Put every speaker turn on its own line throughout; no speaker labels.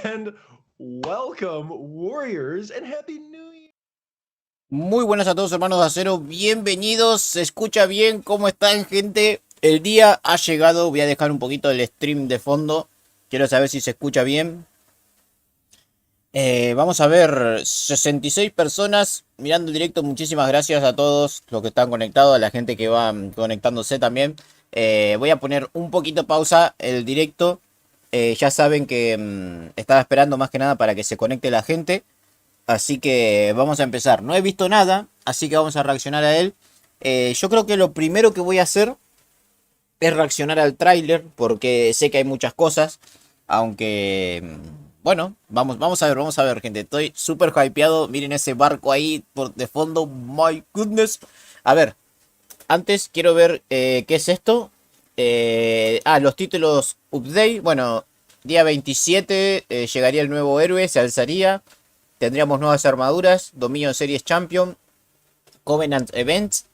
And welcome, Warriors, and Happy New Year.
Muy buenas a todos, hermanos de acero, bienvenidos, se escucha bien, ¿cómo están, gente? El día ha llegado, voy a dejar un poquito el stream de fondo, quiero saber si se escucha bien. Vamos a ver, 66 personas mirando el directo, muchísimas gracias a todos los que están conectados, a la gente que va conectándose también. Voy a poner un poquito pausa el directo, ya saben que estaba esperando más que nada para que se conecte la gente. Así que vamos a empezar. No he visto nada, así que vamos a reaccionar a él. Yo creo que lo primero que voy a hacer es reaccionar al tráiler, porque sé que hay muchas cosas. Aunque, bueno, vamos a ver, gente. Estoy súper hypeado. Miren ese barco ahí por de fondo. My goodness. A ver, antes quiero ver qué es esto. Los títulos update. Bueno, día 27 llegaría el nuevo héroe, se alzaría. Tendríamos nuevas armaduras, Dominio Series Champion, Covenant Events.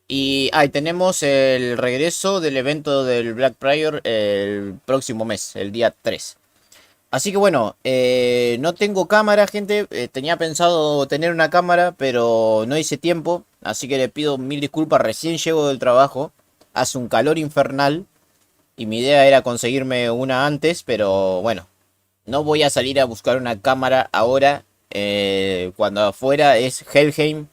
Y tenemos el regreso del evento del Black Prior el próximo mes, el día 3. Así que bueno, no tengo cámara, gente. Tenía pensado tener una cámara, pero no hice tiempo. Así que le pido mil disculpas, recién llego del trabajo. Hace un calor infernal. Y mi idea era conseguirme una antes, pero bueno. No voy a salir a buscar una cámara ahora. Cuando afuera es Helheim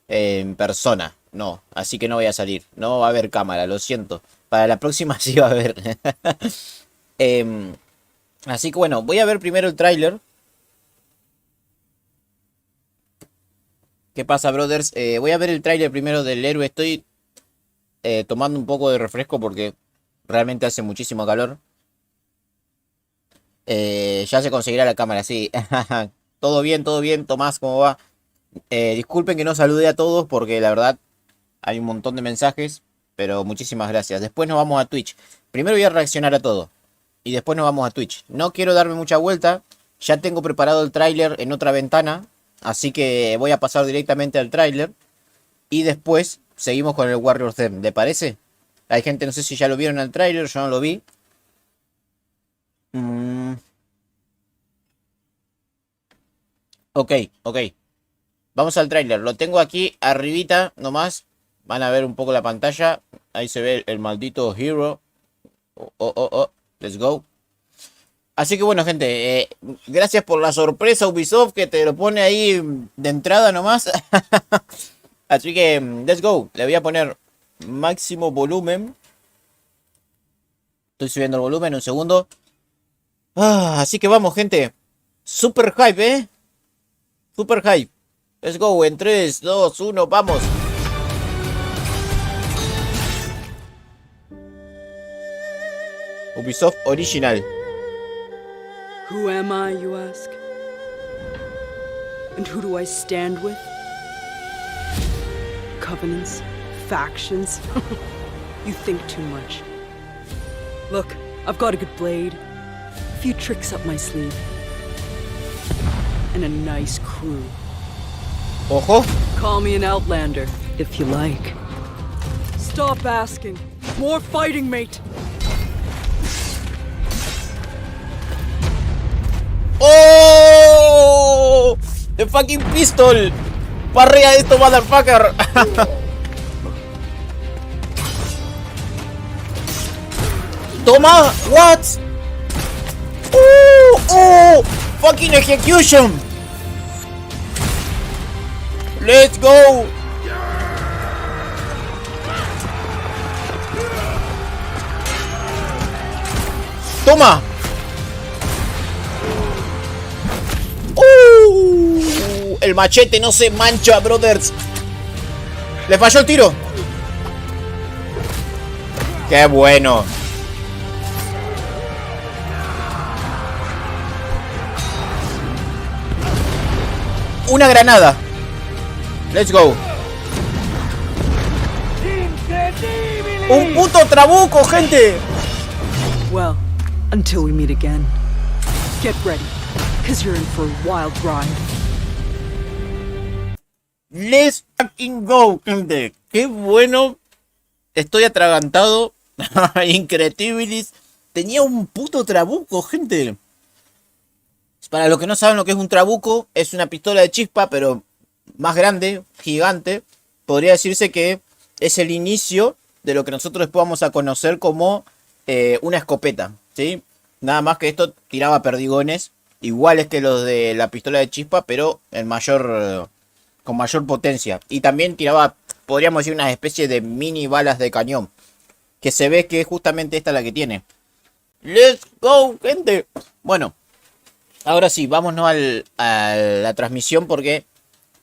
en persona. No, así que no voy a salir. No va a haber cámara, lo siento. Para la próxima sí va a haber. Así que bueno, voy a ver primero el tráiler. ¿Qué pasa, brothers? Voy a ver el tráiler primero del héroe. Estoy tomando un poco de refresco porque realmente hace muchísimo calor. Ya se conseguirá la cámara, sí. Todo bien, Tomás, ¿cómo va? Disculpen que no saludé a todos porque la verdad hay un montón de mensajes, pero muchísimas gracias. Después nos vamos a Twitch. Primero voy a reaccionar a todo y después nos vamos a Twitch. No quiero darme mucha vuelta, ya tengo preparado el tráiler en otra ventana, así que voy a pasar directamente al tráiler y después seguimos con el Warrior Theme, ¿le parece? Hay gente, no sé si ya lo vieron el tráiler, yo no lo vi. Ok. Vamos al tráiler. Lo tengo aquí arribita nomás. Van a ver un poco la pantalla. Ahí se ve el maldito hero. Let's go. Así que bueno, gente. Gracias por la sorpresa, Ubisoft, que te lo pone ahí de entrada nomás. Así que, let's go. Le voy a poner máximo volumen. Estoy subiendo el volumen un segundo. Así que vamos, gente. Super hype, Super hype. Let's go, en 3, 2, 1, vamos. Ubisoft Original.
Who am I, you ask? And who do I stand with? Covenants? Factions? You think too much. Look, I've got a good blade, a few tricks up my sleeve, and a nice crew.
Ojo.
Call me an outlander, if you like. Stop asking. More fighting, mate.
¡Oh! The fucking pistol. Parrea esto, motherfucker. Toma. What? Oh. Fucking execution. Let's go. Toma. El machete no se mancha, brothers. Le falló el tiro. Qué bueno. Una granada. Let's go. Un puto trabuco, gente.
Well, until we meet again. Get ready, cause you're in for a wild ride.
Let's fucking go, gente. Qué bueno. Estoy atragantado. Incredibilis. Tenía un puto trabuco, gente. Para los que no saben lo que es un trabuco, es una pistola de chispa, pero más grande, gigante. Podría decirse que es el inicio de lo que nosotros después vamos a conocer como una escopeta, ¿sí? Nada más que esto tiraba perdigones, iguales que los de la pistola de chispa, pero en mayor, con mayor potencia. Y también tiraba, podríamos decir, una especie de mini balas de cañón, que se ve que justamente esta es la que tiene. ¡Let's go, gente! Bueno, ahora sí, vámonos a la transmisión porque...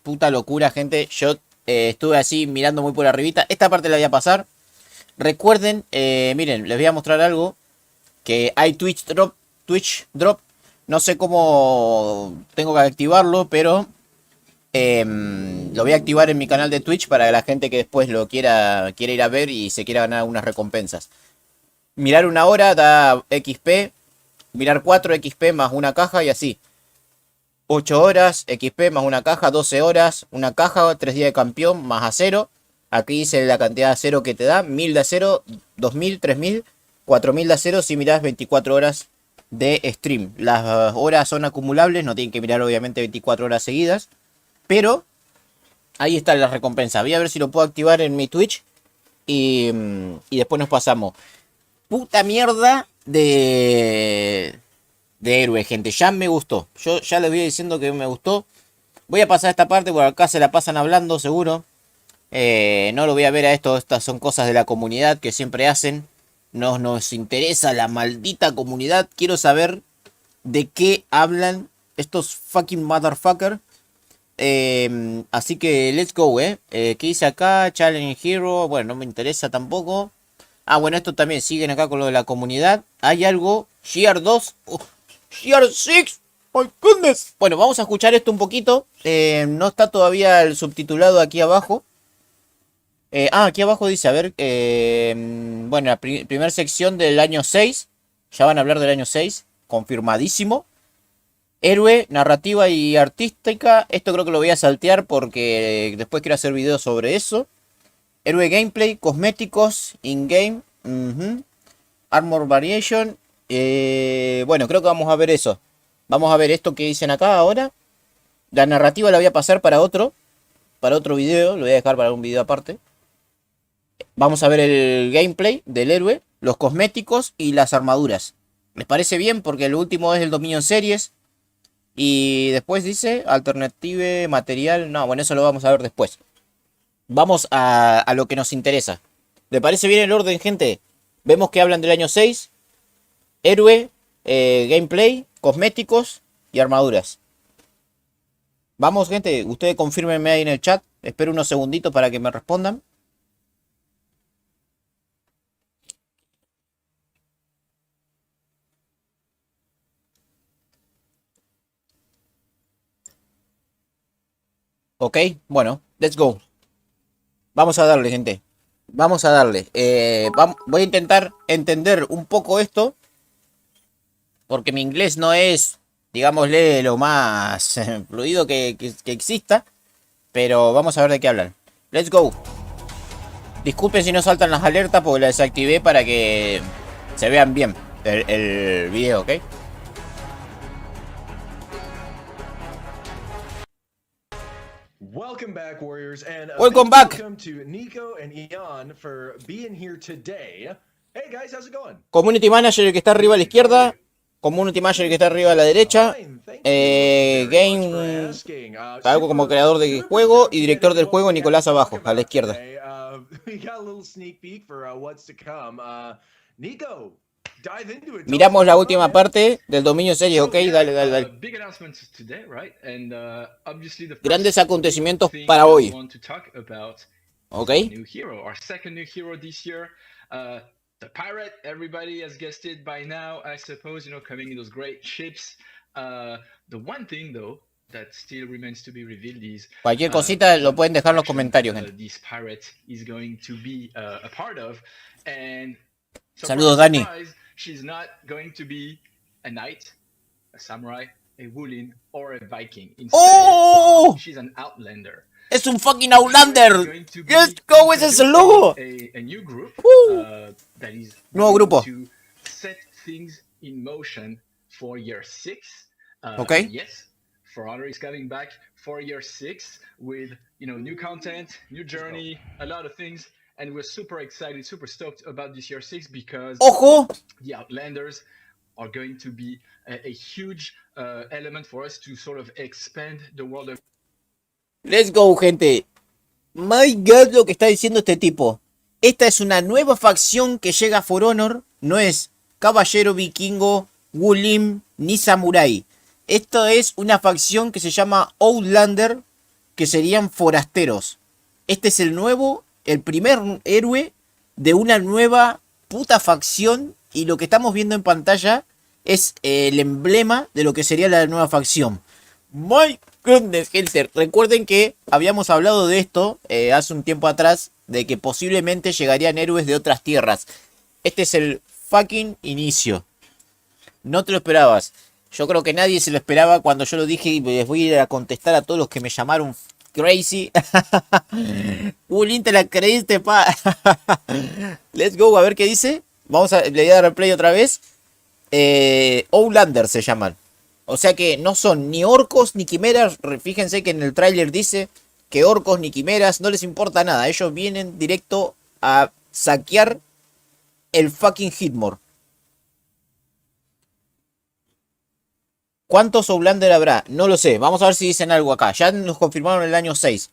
Puta locura, gente. Yo estuve así mirando muy por arribita. Esta parte la voy a pasar. Recuerden, miren, les voy a mostrar algo. Que hay Twitch Drop. No sé cómo tengo que activarlo, pero lo voy a activar en mi canal de Twitch para la gente que después lo quiera ir a ver y se quiera ganar unas recompensas. Mirar 1 hora da XP. Mirar 4 XP más una caja y así. 8 horas, XP más una caja, 12 horas, una caja, 3 días de campeón más acero. Aquí dice la cantidad de acero que te da, 1000 de acero, 2000, 3000, 4000 de acero si miras 24 horas de stream. Las horas son acumulables, no tienen que mirar obviamente 24 horas seguidas, pero ahí está la recompensa. Voy a ver si lo puedo activar en mi Twitch y después nos pasamos. Puta mierda de héroe, gente. Ya me gustó. Yo ya les voy diciendo que me gustó. Voy a pasar esta parte porque acá se la pasan hablando, seguro. No lo voy a ver a esto. Estas son cosas de la comunidad que siempre hacen. No nos interesa la maldita comunidad. Quiero saber de qué hablan estos fucking motherfuckers. Así que let's go, ¿Qué dice acá? Challenge Hero. Bueno, no me interesa tampoco. Ah, bueno, esto también siguen acá con lo de la comunidad. Hay algo. Gear 2. Gear 6. My goodness. Bueno, vamos a escuchar esto un poquito. No está todavía el subtitulado aquí abajo. Aquí abajo dice, a ver. Bueno, la primera sección del año 6. Ya van a hablar del año 6. Confirmadísimo. Héroe, narrativa y artística. Esto creo que lo voy a saltear porque después quiero hacer videos sobre eso. Héroe gameplay, cosméticos, in-game. Armor variation. Bueno, creo que vamos a ver eso. Vamos a ver esto que dicen acá ahora. La narrativa la voy a pasar para otro video. Lo voy a dejar para un video aparte. Vamos a ver el gameplay del héroe, los cosméticos y las armaduras. ¿Les parece bien? Porque el último es el dominio en series. Y después dice alternative material. No, bueno, eso lo vamos a ver después. Vamos a lo que nos interesa. ¿Le parece bien el orden, gente? Vemos que hablan del año 6. Héroe, gameplay, cosméticos y armaduras. Vamos, gente. Ustedes confírmenme ahí en el chat. Espero unos segunditos para que me respondan. Ok, bueno, let's go. Vamos a darle, gente. Vamos a darle. Voy a intentar entender un poco esto. Porque mi inglés no es, digámosle, lo más fluido que exista. Pero vamos a ver de qué hablan. Let's go. Disculpen si no saltan las alertas porque las desactivé para que se vean bien el video, ¿ok?
Welcome back, Warriors, and
Welcome back.
Welcome to Nico and Ian for being here today. Hey guys, how's it going?
Community Manager, el que está arriba a la izquierda. Community Manager, el que está arriba a la derecha. Game, algo como creador de juego. Y director del juego, Nicolás abajo, a la izquierda. Miramos la última parte del dominio serie, ok, dale. Grandes acontecimientos para hoy. Ok.
The pirate, everybody has guessed it by now, I suppose, you know, coming in those great ships. The one thing, though, that still remains to be revealed is...
Cualquier cosita lo pueden dejar en los comentarios, gente.
This pirate is going to be a part of. And
saludos, Dani.
She's not going to be a knight, a samurai, a Woolen, or a Viking. Instead, she's an outlander.
¡Es un fucking Outlander! ¡Let's go! ¡Ese es el logo! Nuevo grupo.
Set things in motion for year 6.
Okay.
Yes, For Honor is coming back for year 6 with new content, new journey, a lot of things, and we're super excited, super stoked about this year 6 because
Ojo.
the Outlanders are going to be a huge element for us to sort of expand the world of.
Let's go, gente. My God, lo que está diciendo este tipo. Esta es una nueva facción que llega a For Honor. No es caballero, vikingo, Wulim ni samurai. Esto es una facción que se llama Outlander, que serían forasteros. Este es el primer héroe de una nueva puta facción. Y lo que estamos viendo en pantalla es el emblema de lo que sería la nueva facción. My goodness, gente. Recuerden que habíamos hablado de esto hace un tiempo atrás, de que posiblemente llegarían héroes de otras tierras. Este es el fucking inicio. No te lo esperabas. Yo creo que nadie se lo esperaba cuando yo lo dije, y les voy a ir a contestar a todos los que me llamaron crazy. Ulin, te la creíste, pa. Let's go, a ver qué dice. Le voy a dar replay otra vez. Outlander se llaman. O sea que no son ni orcos ni quimeras. Fíjense que en el tráiler dice que orcos ni quimeras no les importa nada. Ellos vienen directo a saquear el fucking Hitmore. ¿Cuántos Outlander habrá? No lo sé. Vamos a ver si dicen algo acá. Ya nos confirmaron el año 6.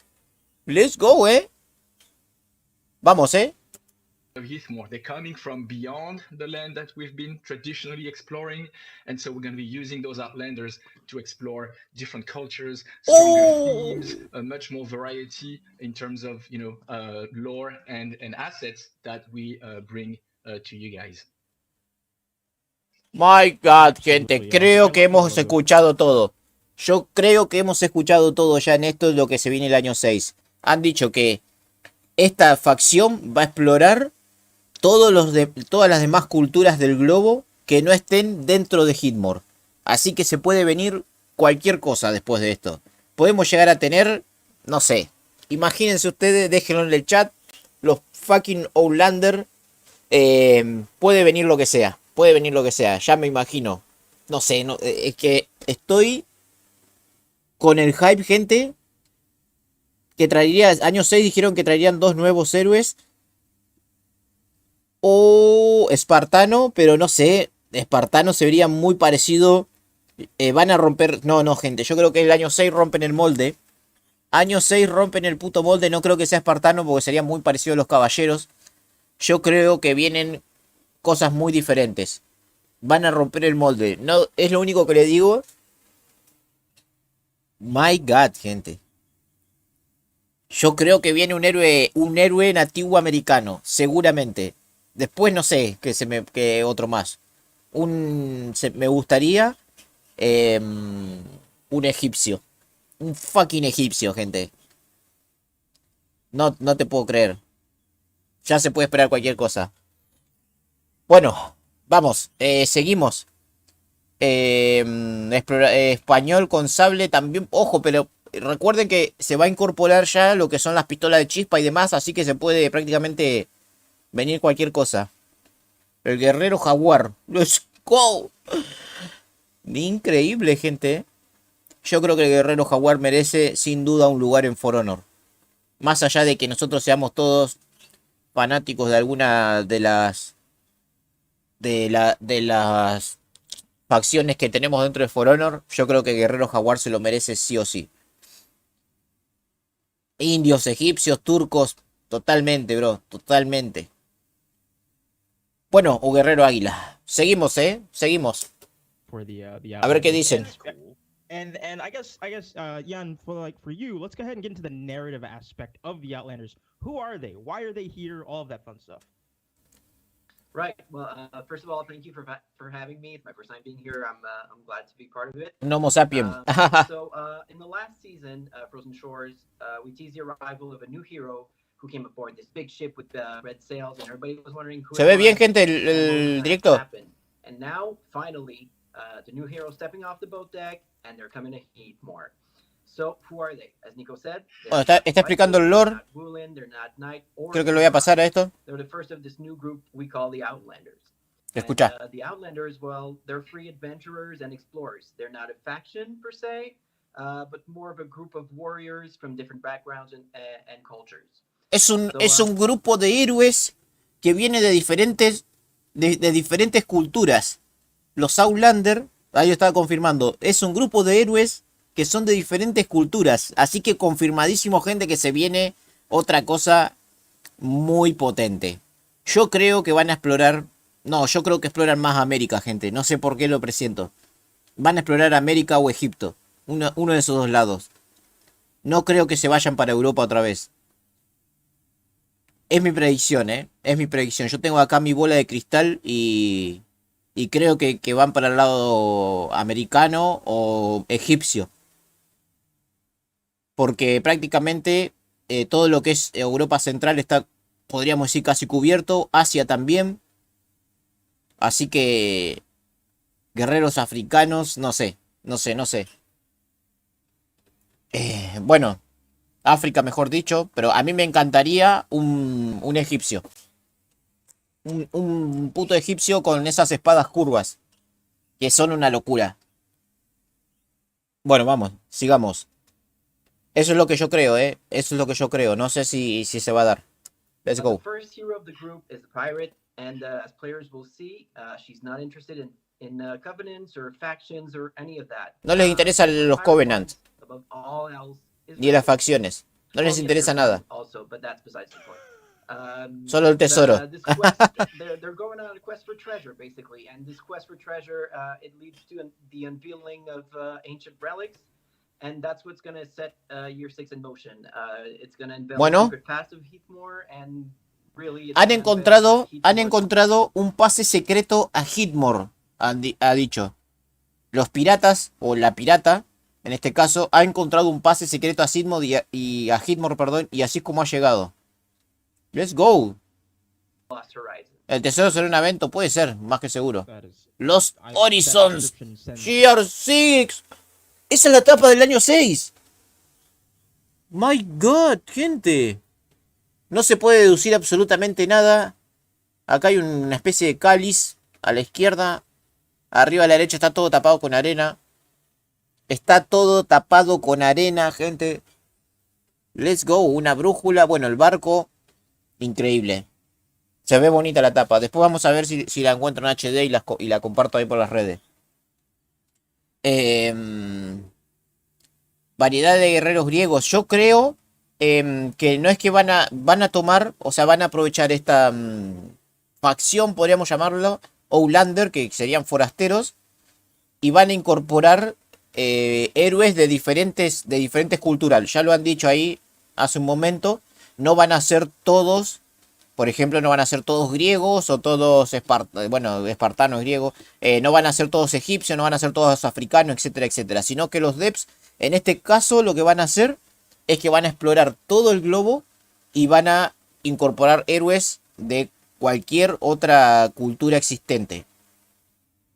Let's go, Vamos,
Of Heathmore. They're coming from beyond the land that we've been traditionally exploring, and so we're going to be using those Outlanders to explore different cultures, stronger themes, a much more variety in terms of lore and assets that we bring to you guys.
My God, gente, creo que hemos escuchado todo. Yo creo que hemos escuchado todo ya en esto, lo que se viene el año 6. Han dicho que esta facción va a explorar todas las demás culturas del globo que no estén dentro de Hitmore. Así que se puede venir cualquier cosa después de esto. Podemos llegar a tener, no sé, imagínense ustedes, déjenlo en el chat, los fucking Outlander. Puede venir lo que sea. Puede venir lo que sea. Ya me imagino. No sé. Es que estoy con el hype, gente. Que traería. Año 6 dijeron que traerían 2 nuevos héroes. O espartano. Pero no sé. Espartano se vería muy parecido. Van a romper. No, gente. Yo creo que el año 6 rompen el molde. Año 6 rompen el puto molde. No creo que sea espartano porque sería muy parecido a los caballeros. Yo creo que vienen cosas muy diferentes. Van a romper el molde. No, es lo único que le digo. My God, gente. Yo creo que viene un héroe nativo americano. Seguramente. Después no sé que otro más. Me gustaría un egipcio. Un fucking egipcio, gente. No te puedo creer. Ya se puede esperar cualquier cosa. Bueno, vamos, seguimos. Español con sable también. Ojo, pero recuerden que se va a incorporar ya lo que son las pistolas de chispa y demás. Así que se puede prácticamente venir cualquier cosa. El guerrero jaguar. ¡Let's go! Increíble, gente. Yo creo que el guerrero jaguar merece sin duda un lugar en For Honor. Más allá de que nosotros seamos todos fanáticos de alguna de las facciones que tenemos dentro de For Honor, yo creo que Guerrero Jaguar se lo merece sí o sí. Indios, egipcios, turcos, totalmente, bro, totalmente. Bueno, o Guerrero Águila. Seguimos, seguimos. A ver qué dicen.
And I guess Jan, for you, let's go ahead and get into the narrative aspect of the Outlanders. Who are they? Why are they here? All of that fun stuff.
Right. Well, first of all, thank you for having me. It's my first time being here. I'm glad to be part of it.
Un Homo sapien.
So in the last season, Frozen Shores, we teased the arrival of a new hero who came aboard this big ship with red sails, and everybody was wondering who.
¿Se ve bien, gente, el directo?
And now, finally, the new hero stepping off the boat deck, and they're coming to Heathmore. So, who are they? As Nico said,
bueno, está explicando el lore. Creo que lo voy a pasar a esto.
They're the first of this new group we call the Outlanders.
Te escucha.
The Outlanders, well, they're free adventurers and explorers. They're not a faction per se, but more of a group of warriors from different backgrounds and cultures.
Es un,
So,
es un grupo de héroes que viene de diferentes, de diferentes culturas. Los Outlander, ahí estaba confirmando, es un grupo de héroes que son de diferentes culturas. Así que confirmadísimo, gente, que se viene otra cosa muy potente. Yo creo que van a explorar... No, yo creo que exploran más América, gente. No sé por qué lo presiento. Van a explorar América o Egipto. Uno de esos dos lados. No creo que se vayan para Europa otra vez. Es mi predicción, ¿eh? Es mi predicción. Yo tengo acá mi bola de cristal y creo que van para el lado americano o egipcio. Porque prácticamente todo lo que es Europa Central está, podríamos decir, casi cubierto. Asia también. Así que... guerreros africanos, no sé. Bueno... África, mejor dicho, pero a mí me encantaría un egipcio. Un puto egipcio con esas espadas curvas, que son una locura. Bueno, vamos, sigamos. Eso es lo que yo creo, Eso es lo que yo creo. No sé si se va a dar. Let's go.
The first hero of the group is the pirate, and as players will see, she's not interested in covenants or factions or any of that.
No les interesan los covenants.
Above all else,
Ni las facciones. No les interesa nada.
Also, but that's besides the point.
Solo el tesoro.
This quest, they're going on a quest for treasure, basically, and this quest for treasure it leads to the unveiling of ancient relics, and that's what's going to set Year 6 in motion. It's going to unveil the secret past of Heathmore, and really
han encontrado un pase secreto a Heathmore, ha dicho. Los piratas, o la pirata, en este caso, ha encontrado un pase secreto a Heathmore y a Heathmore, perdón, y así es como ha llegado. Let's go. El tesoro será un evento, puede ser, más que seguro. Los Horizons. Year 6. Esa es la etapa del año 6. My God, gente. No se puede deducir absolutamente nada. Acá hay una especie de cáliz a la izquierda. Arriba a la derecha está todo tapado con arena. Está todo tapado con arena, gente. Let's go. Una brújula. Bueno, el barco. Increíble. Se ve bonita la tapa. Después vamos a ver si la encuentro en HD y la comparto ahí por las redes. Variedad de guerreros griegos. Yo creo que no es que van a tomar, o sea, van a aprovechar esta facción, podríamos llamarlo, Outlander, que serían forasteros, y van a incorporar héroes de diferentes culturas. Ya lo han dicho ahí hace un momento. No van a ser todos, por ejemplo, no van a ser todos griegos o todos espartanos griegos. No van a ser todos egipcios, no van a ser todos africanos, etcétera, etcétera. Sino que los devs, en este caso, lo que van a hacer es que van a explorar todo el globo y van a incorporar héroes de cualquier otra cultura existente.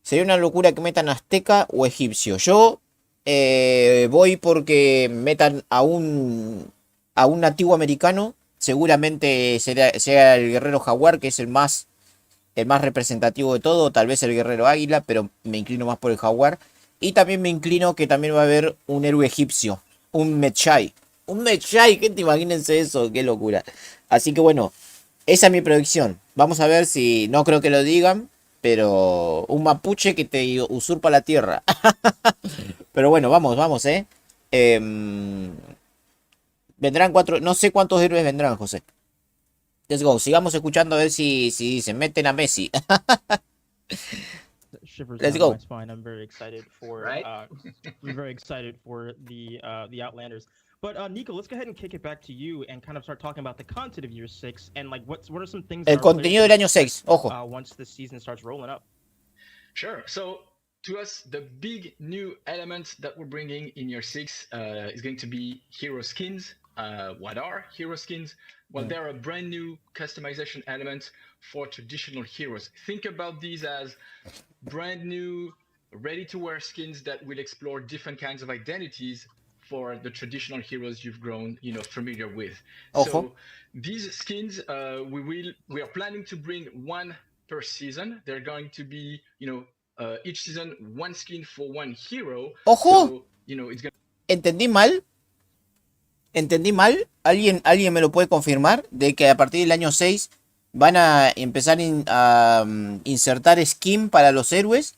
Sería una locura que metan azteca o egipcio. Yo voy porque metan a un nativo americano. Seguramente sea el guerrero jaguar, que es el más representativo de todo. Tal vez el guerrero águila, pero me inclino más por el jaguar. Y también me inclino que también va a haber un héroe egipcio. Un Medjay. Un Medjay, gente, imagínense eso. Qué locura. Así que bueno, esa es mi predicción. Vamos a ver si... No creo que lo digan, pero un mapuche que te usurpa la tierra. Pero bueno, vamos, vendrán 4... No sé cuántos héroes vendrán, José. Let's go. Sigamos escuchando a ver si se meten a Messi. Let's go.
I'm very excited for
Right?
I'm very excited for the Outlanders. But Nico, let's go ahead and kick it back to you and kind of start talking about the content of Year 6 and like what are some things.
El contenido del año 6. Ojo.
Once the season starts rolling up.
Sure. So to us, the big new element that we're bringing in Year 6 is going to be hero skins. What are hero skins? Well, they're a brand new customization element for traditional heroes. Think about these as brand new, ready-to-wear skins that will explore different kinds of identities for the traditional heroes you've grown, familiar with.
Ojo.
So these skins, we are planning to bring one per season. They're going to be, each season one skin for one hero.
¡Ojo!
So, it's going
¿Entendí mal? ¿Entendí mal? ¿Alguien me lo puede confirmar? De que a partir del año 6 van a empezar a insertar skin para los héroes.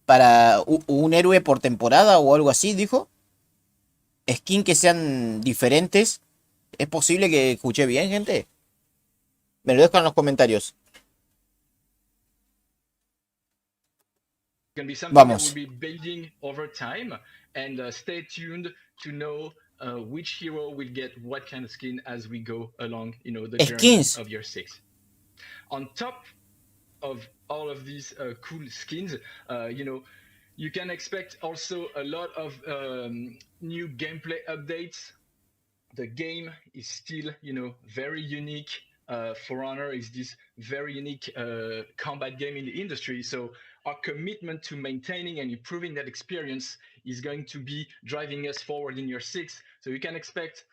Para un héroe por temporada o algo así, dijo. Skin que sean diferentes. ¿Es posible que escuché bien, gente? Me lo dejan en los comentarios.
to be something
Vamos.
that will be building over time. And stay tuned to know which hero will get what kind of skin as we go along, the
Skins.
journey of year 6. On top of all of these cool skins, you can expect also a lot of new gameplay updates. The game is still, very unique. For Honor is this very unique combat game in the industry. So our commitment to maintaining and improving that experience is going to be driving us forward in year 6. So you can expect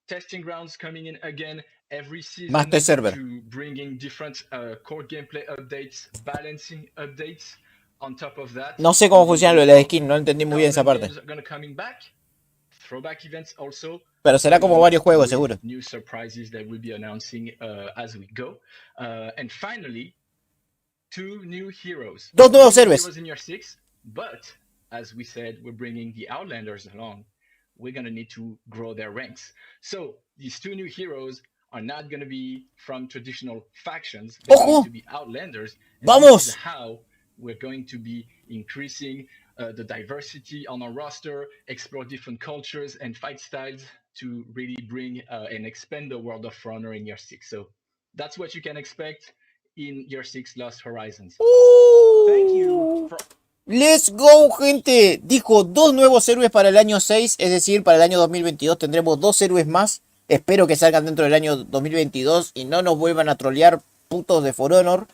testing grounds coming in again every season
Master server.
to bring in different core gameplay updates, balancing updates. On top of that,
No sé cómo funciona lo de la skin, no entendí muy bien esa parte.
Coming back, throwback events also.
Pero será como varios juegos, seguro.
New surprises that we'll be announcing as we go. And finally, 2 new heroes.
Dos nuevos héroes.
In year 6, but as we said, we're bringing the Outlanders along. We're going to need to grow their ranks. So these 2 new heroes are not going to be from traditional factions. They're going to be Outlanders. And
Vamos!
This is how we're going to be increasing the diversity on our roster, explore different cultures and fight styles to really bring and expand the world of Honor in year 6. So that's what you can expect in year 6 Lost Horizons.
Thank you for
Let's go, gente. Dijo 2 nuevos héroes para el año 6, es decir, para el año 2022 tendremos 2 héroes más. Espero que salgan dentro del año 2022 y no nos vuelvan a trolear putos de For Honor.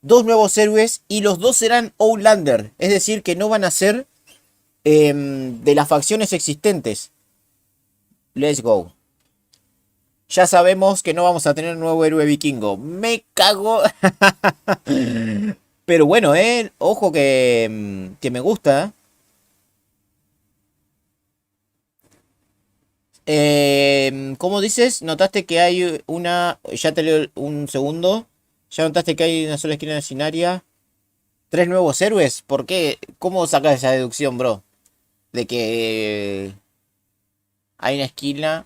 2 nuevos héroes y los 2 serán Outlander, es decir, que no van a ser de las facciones existentes. Let's go. Ya sabemos que no vamos a tener nuevo héroe vikingo. Me cago. Pero bueno, ojo que me gusta. ¿Cómo dices? ¿Notaste que hay una... Ya te leo un segundo. ¿Ya notaste que hay una sola esquina escenaria? 3 nuevos héroes. ¿Por qué? ¿Cómo sacas esa deducción, bro? De que hay una esquina.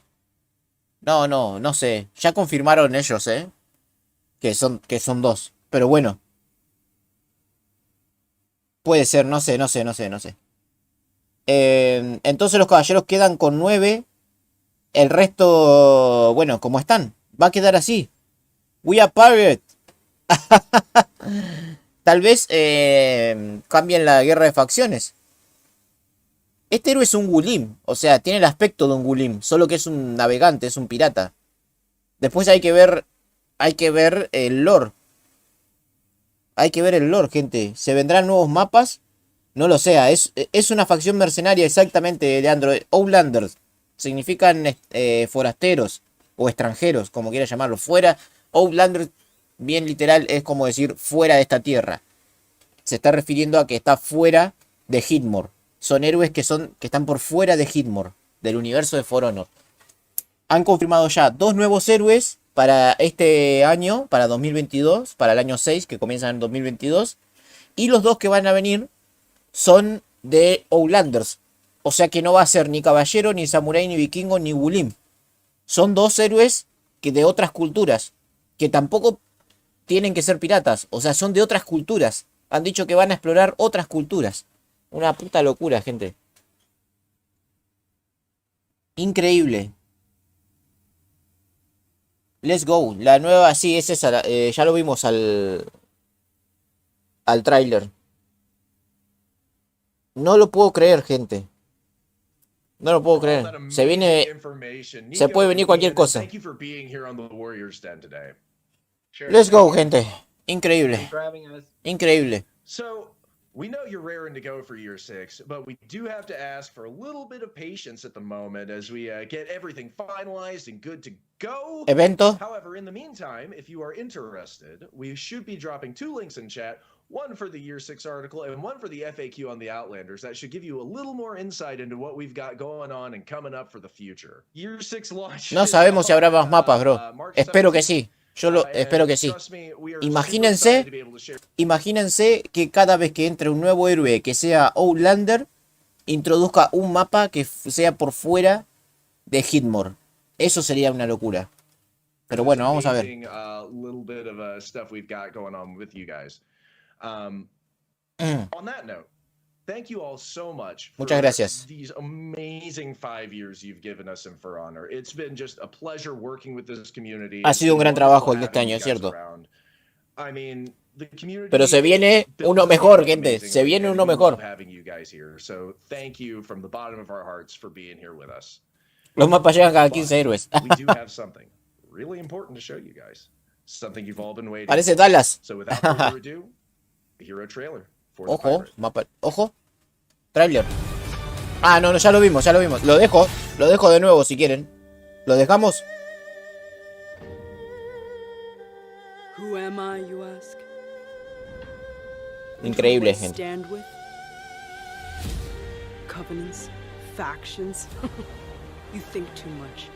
No sé. Ya confirmaron ellos, que son 2. Pero bueno. Puede ser, no sé. Entonces los caballeros quedan con 9. El resto, bueno, como están. Va a quedar así. We are pirate. Tal vez cambien la guerra de facciones. Este héroe es un Gulim. O sea, tiene el aspecto de un Gulim. Solo que es un navegante, es un pirata. Después hay que ver el lore. Hay que ver el lore, gente. ¿Se vendrán nuevos mapas? No lo sé. Es una facción mercenaria exactamente, Leandro. Outlanders. Significan forasteros o extranjeros, como quiera llamarlo. Fuera. Outlanders, bien literal, es como decir fuera de esta tierra. Se está refiriendo a que está fuera de Hitmore. Son héroes que están por fuera de Hitmore, del universo de For Honor. Han confirmado ya 2 nuevos héroes para este año, para 2022, para el año 6, que comienza en 2022. Y los 2 que van a venir son de Outlanders. O sea que no va a ser ni caballero, ni samurái, ni vikingo, ni Gulim. Son 2 héroes que de otras culturas, que tampoco tienen que ser piratas. O sea, son de otras culturas. Han dicho que van a explorar otras culturas. Una puta locura, gente. Increíble. Let's go. La nueva, sí, es esa. Ya lo vimos al tráiler. No lo puedo creer, gente. No lo puedo creer. Se viene... Se puede venir cualquier cosa. Let's go, gente. Increíble. Increíble.
So, We know you're raring to go for year 6, but we do have to ask for a little bit of patience at the moment as we get everything finalized and good to go.
Evento.
However, in the meantime, if you are interested, we should be dropping 2 links in chat, one for the year 6 article and one for the FAQ on the Outlanders. That should give you a little more insight into what we've got going on and coming up for the future. Year 6 launch.
No sabemos si habrá más mapas, bro. Espero que sí. Espero que sí. Imagínense que cada vez que entre un nuevo héroe que sea Outlander, introduzca un mapa que sea por fuera de Hitmore. Eso sería una locura. Pero bueno, vamos a ver.
On that note, thank you all so much for
Muchas gracias.
these amazing 5 years you've given us in For Honor. It's been just a pleasure working with this community.
Ha sido un gran trabajo el de este año, es cierto.
I mean, the community.
Pero se viene uno mejor, gente. Se viene uno mejor.
So thank you from the bottom of our hearts for being here with us.
Los mapas llegan cada 15 héroes.
We do have something really important to show you guys. Something you've all been waiting for.
Parece Dallas.
So without further ado, the hero trailer.
Ojo, mapa. Ojo. Trailer. Ah, no, ya lo vimos, ya lo vimos. Lo dejo de nuevo si quieren. ¿Lo dejamos?
Who am I, you ask?
Increíble,
Who I
gente.
stand with? Covenants, factions. You think too much.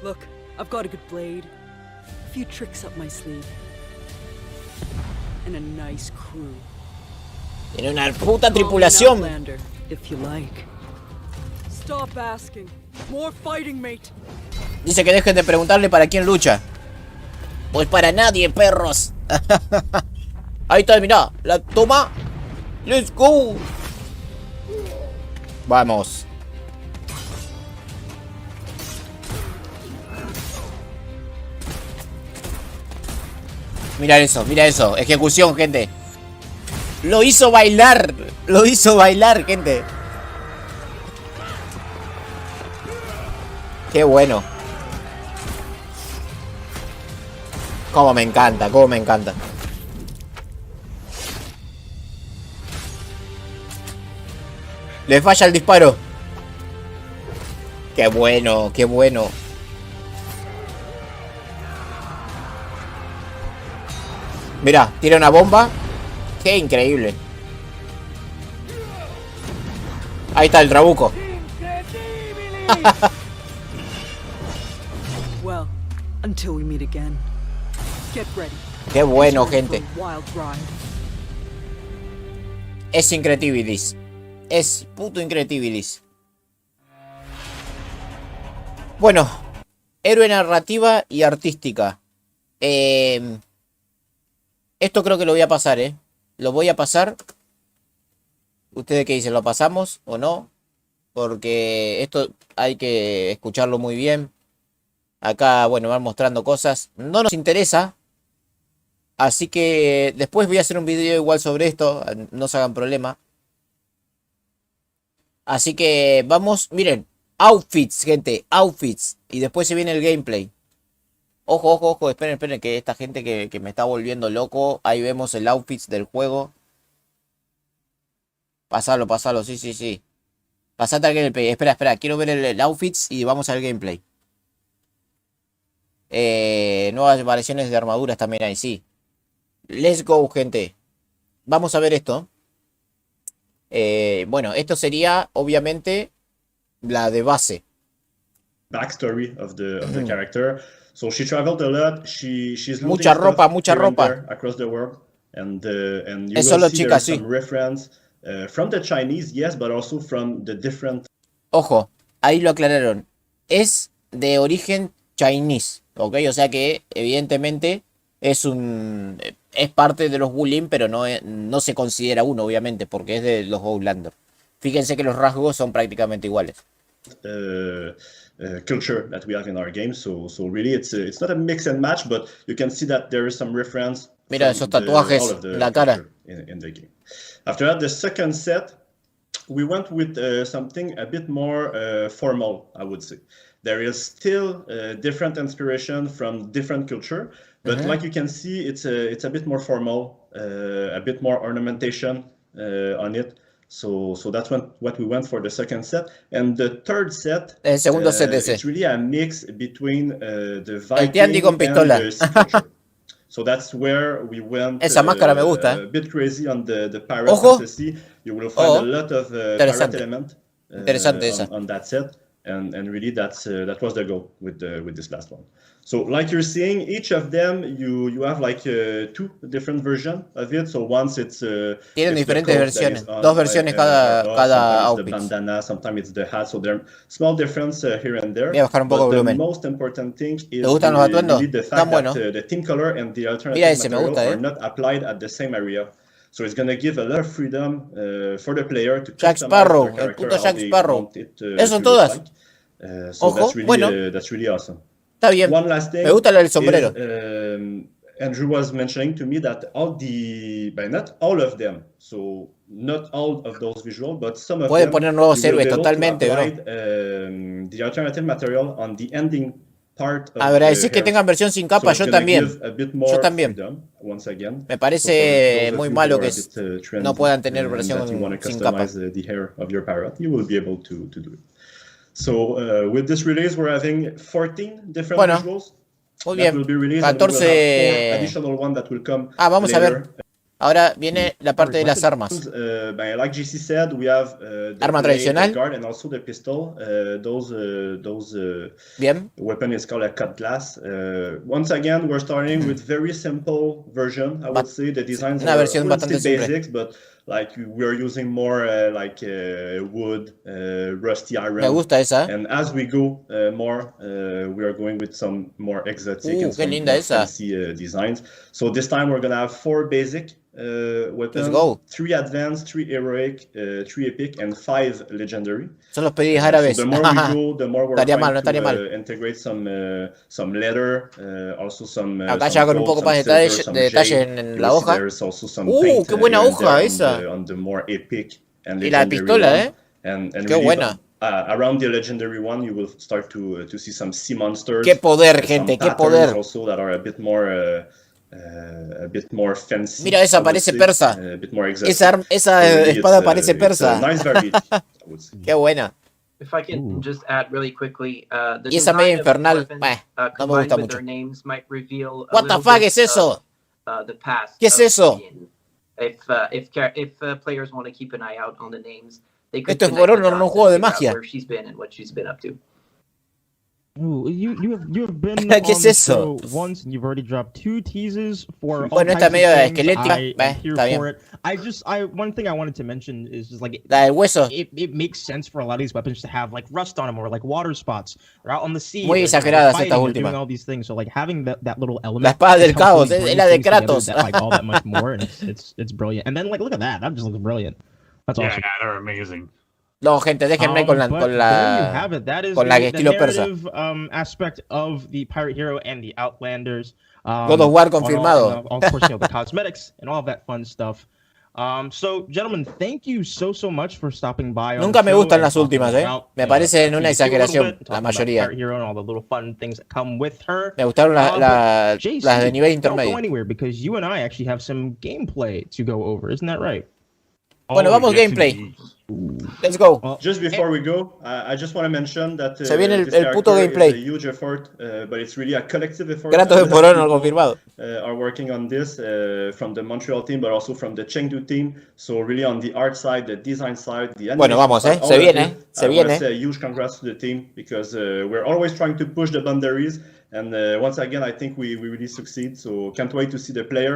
Look, I've got a good blade, a few tricks up my sleeve, and a nice crew.
Tiene una puta tripulación.
Call me an Outlander, if you like. Stop asking. More fighting, mate.
Dice que dejen de preguntarle para quién lucha. Pues para nadie, perros. Ahí está, mirá. La toma. Let's go. Vamos. Mira eso, mira eso. Ejecución, gente. Lo hizo bailar. Lo hizo bailar, gente. Qué bueno. Cómo me encanta, cómo me encanta. Le falla el disparo. Qué bueno, qué bueno. Mira, tira una bomba. Qué increíble. Ahí está el trabuco.
Well, until we meet again. Get ready.
Qué bueno,
It's time
gente.
for a wild ride.
Es incredibilis. Es puto incredibilis. Bueno, héroe narrativa y artística. Esto creo que lo voy a pasar, Lo voy a pasar. ¿Ustedes qué dicen? ¿Lo pasamos o no? Porque esto hay que escucharlo muy bien. Acá, bueno, van mostrando cosas. No nos interesa. Así que después voy a hacer un video igual sobre esto. No se hagan problema. Así que vamos, miren. Outfits, gente. Outfits. Y después se viene el gameplay. Ojo, ojo, ojo. Esperen, esperen. Que esta gente que me está volviendo loco. Ahí vemos el outfits del juego. Pasalo, pasalo. Sí, sí, sí. Pasate al gameplay. Espera, espera. Quiero ver el outfits y vamos al gameplay. Nuevas variaciones de armaduras también hay, sí. Let's go, gente. Vamos a ver esto. Bueno, esto sería, obviamente, la de base.
Backstory of the character. So she traveled a lot. She's
Mucha ropa, mucha ropa.
Across the world, and you
Es
will
solo
see
chica,
there's
sí.
some reference from the Chinese, yes, but also from the different.
Ojo, ahí lo aclararon. Es de origen Chinese, ¿ok? O sea que, evidentemente, es parte de los Wulin, pero no se considera uno, obviamente, porque es de los Outlanders. Fíjense que los rasgos son prácticamente iguales.
Culture that we have in our game, so really it's not a mix and match, but you can see that there is some reference.
Mira esos tatuajes,
all of the
la cara.
in the game. After that, the second set, we went with something a bit more formal, I would say. There is still different inspiration from different culture, But like you can see, it's a bit more formal, a bit more ornamentation on it. So that's what we went for the second set. And the third set,
El segundo set
it's
ese.
really a mix between the
El
Viking
Tiandi con
and
pistola.
the sea culture. So that's where we went
Esa máscara me gusta.
a bit crazy on the pirate
Ojo.
fantasy. You will find a lot of pirate
Interesante.
element
Interesante esa.
on that set. And really that was the goal with this last one. So like you're seeing, each of them you have like two different versions of it. So once it's
Tienen
it's the
diferentes
coat
versiones.
that is on,
Dos versiones cada
sometimes
outfit.
it's the bandana, sometimes it's the hat. So there are small difference here and there.
Voy a bajar un poco
But
el
the
volumen.
most important thing is
¿Te gustan los atuendos?
really the
Están
fact
buenos.
that the team color and the alternative
Mira ese, me
material
gusta,
are not applied at the same area. So it's gonna give a lot of freedom for the player to
Jack
customize
Sparrow,
their character
el puto
how
Jack
they
Sparrow.
want it,
¿Esas son
to look
todas?
like. So
Ojo, bueno.
that's really awesome.
Está bien.
One last thing
Me gusta el sombrero.
is, Andrew was mentioning to me that not all of them, so not all of those visuals, but some of
Pueden
them,
poner nuevos
you will
héroes
be able to
totalmente, bro.
apply, the alternative material on the ending part of
Agradecés
the
que
hair.
tengan versión sin capa,
So it's
yo
gonna
también.
give a bit more
Yo también.
freedom, once again.
Me
So
parece
for those of
muy
you
malo
who
que
are a bit, trendy,
no puedan tener
and
versión
that you want to
sin capa.
customize the hair of your parrot, you will be able to do it. So with this release, we're having 14 different
Bueno,
visuals.
Muy
That
bien.
will be released, and we will have
14.
4 additional one that will come
Vamos a ver.
later.
Ahora viene la parte de las armas.
Like GC said, we have the
Arma
blade,
tradicional.
the guard, and also the pistol. Those
Bien.
weapon is called a cutlass. Once again, we're starting with very simple version. I would say the designs
Una
are
versión bastante simple.
basics, but like we're using more wood, rusty iron.
Me gusta esa.
And as we go more, we are going with some more exotic and
Qué
some
linda
more
esa.
fancy designs. So this time we're gonna have 4 basic weapons,
Let's go.
3 advanced, 3 heroic, 3 epic, and 5 legendary.
Son los pedidos árabes.
So the more we go, the more we're
Estaría mal, no
trying
estaría mal.
to integrate some leather, also some.
Acá
some
ya con un
gold,
poco más de
some silver, some
detalle
jade.
en
You
la
will see
hoja.
There's also some
Qué buena
here and
hoja
there
esa.
on the more epic and
Y la
legendary
pistola,
one. And
Qué
really,
buena.
around the legendary one, you will start to see some sea monsters.
Qué poder,
some
gente, qué
patterns
poder.
Also that are a bit more fancy.
Mira, esa
I would
parece
say,
persa.
a bit more exotic.
Esa
So really
espada
it's,
parece
it's
persa.
a nice variety, I would say.
Qué buena.
If I can just add really quickly, the
Y esa media
design of
infernal,
weapons,
no me
combined
gusta
with
mucho.
their names might reveal a
What the
little
fuck
bit
es eso?
of the past.
¿Qué es
of
eso?
También. If players want to keep an eye out on the names, they could
Esto es
connect
por
the
honor, no un
dots
juego de
and figure out
magia.
where she's been and what she's been up to.
Ooh, you've been
¿Qué
on
es
the
eso?
show once, and you've already dropped 2 teasers for all
Bueno, esta
types of
medio
things.
esquelética.
I am here
Está bien.
for it. One thing I wanted to mention is just like
La del hueso.
it makes sense for a lot of these weapons to have like rust on them or like water spots or out on the sea.
Muy
they're
exageradas
fighting,
estas
they're
últimas.
doing all these things. So like having that little element.
La espada del
just helps
caos,
really
es
bring
la de
things together
Kratos.
that, like all that much more, and it's brilliant. And then like look at that, that just looks brilliant. That's
Yeah,
awesome.
they're amazing.
No, gente, déjenme con la,
But
con
there you
la,
have it. That is
con la
the
estilo persa.
narrative aspect of the Pirate Hero and the Outlanders.
God of War confirmado.
Of course, the cosmetics and all of that fun stuff. So, gentlemen, thank you so much for stopping by.
Nunca me gustan las últimas, Me parecen una
a
exageración,
bit,
la
talking about
mayoría.
Pirate Hero and all the little fun things that come with her.
Me gustaron
JC,
las de nivel
don't go
intermedio.
anywhere because you and I actually have some gameplay to go over. Isn't that right?
Bueno, vamos
yes,
gameplay.
indeed.
Let's go.
Well,
Just before we go, I just want to mention that
Se viene
this
el puto
character
gameplay.
is a huge effort, but it's really a collective effort.
Kratos
A
de
lot
por
of
honor
people,
confirmado.
are working on this from the Montreal team, but also from the Chengdu team. So really on the art side, the design side, the animation
Bueno, vamos,
side, all
se
of
viene,
it.
se
I want to
viene.
say a huge congrats to the team because we're always trying to push the boundaries. And once again, I think we really succeed. So can't wait to see the player.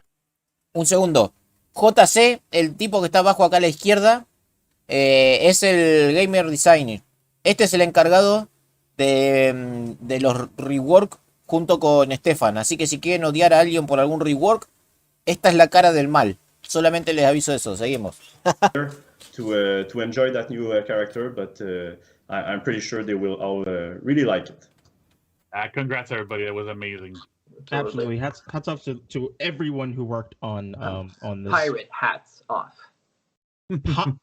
Un segundo. JC, el tipo que está abajo acá a la izquierda, es el gamer designer. Este es el encargado de los rework junto con Stefan. Así que si quieren odiar a alguien por algún rework, esta es la cara del mal. Solamente les aviso eso. Seguimos.
to enjoy that new character, but I'm pretty sure they will all really like it.
Congrats, everybody. That was amazing.
absolutely. Hats off to everyone who worked on this.
Pirate hats off.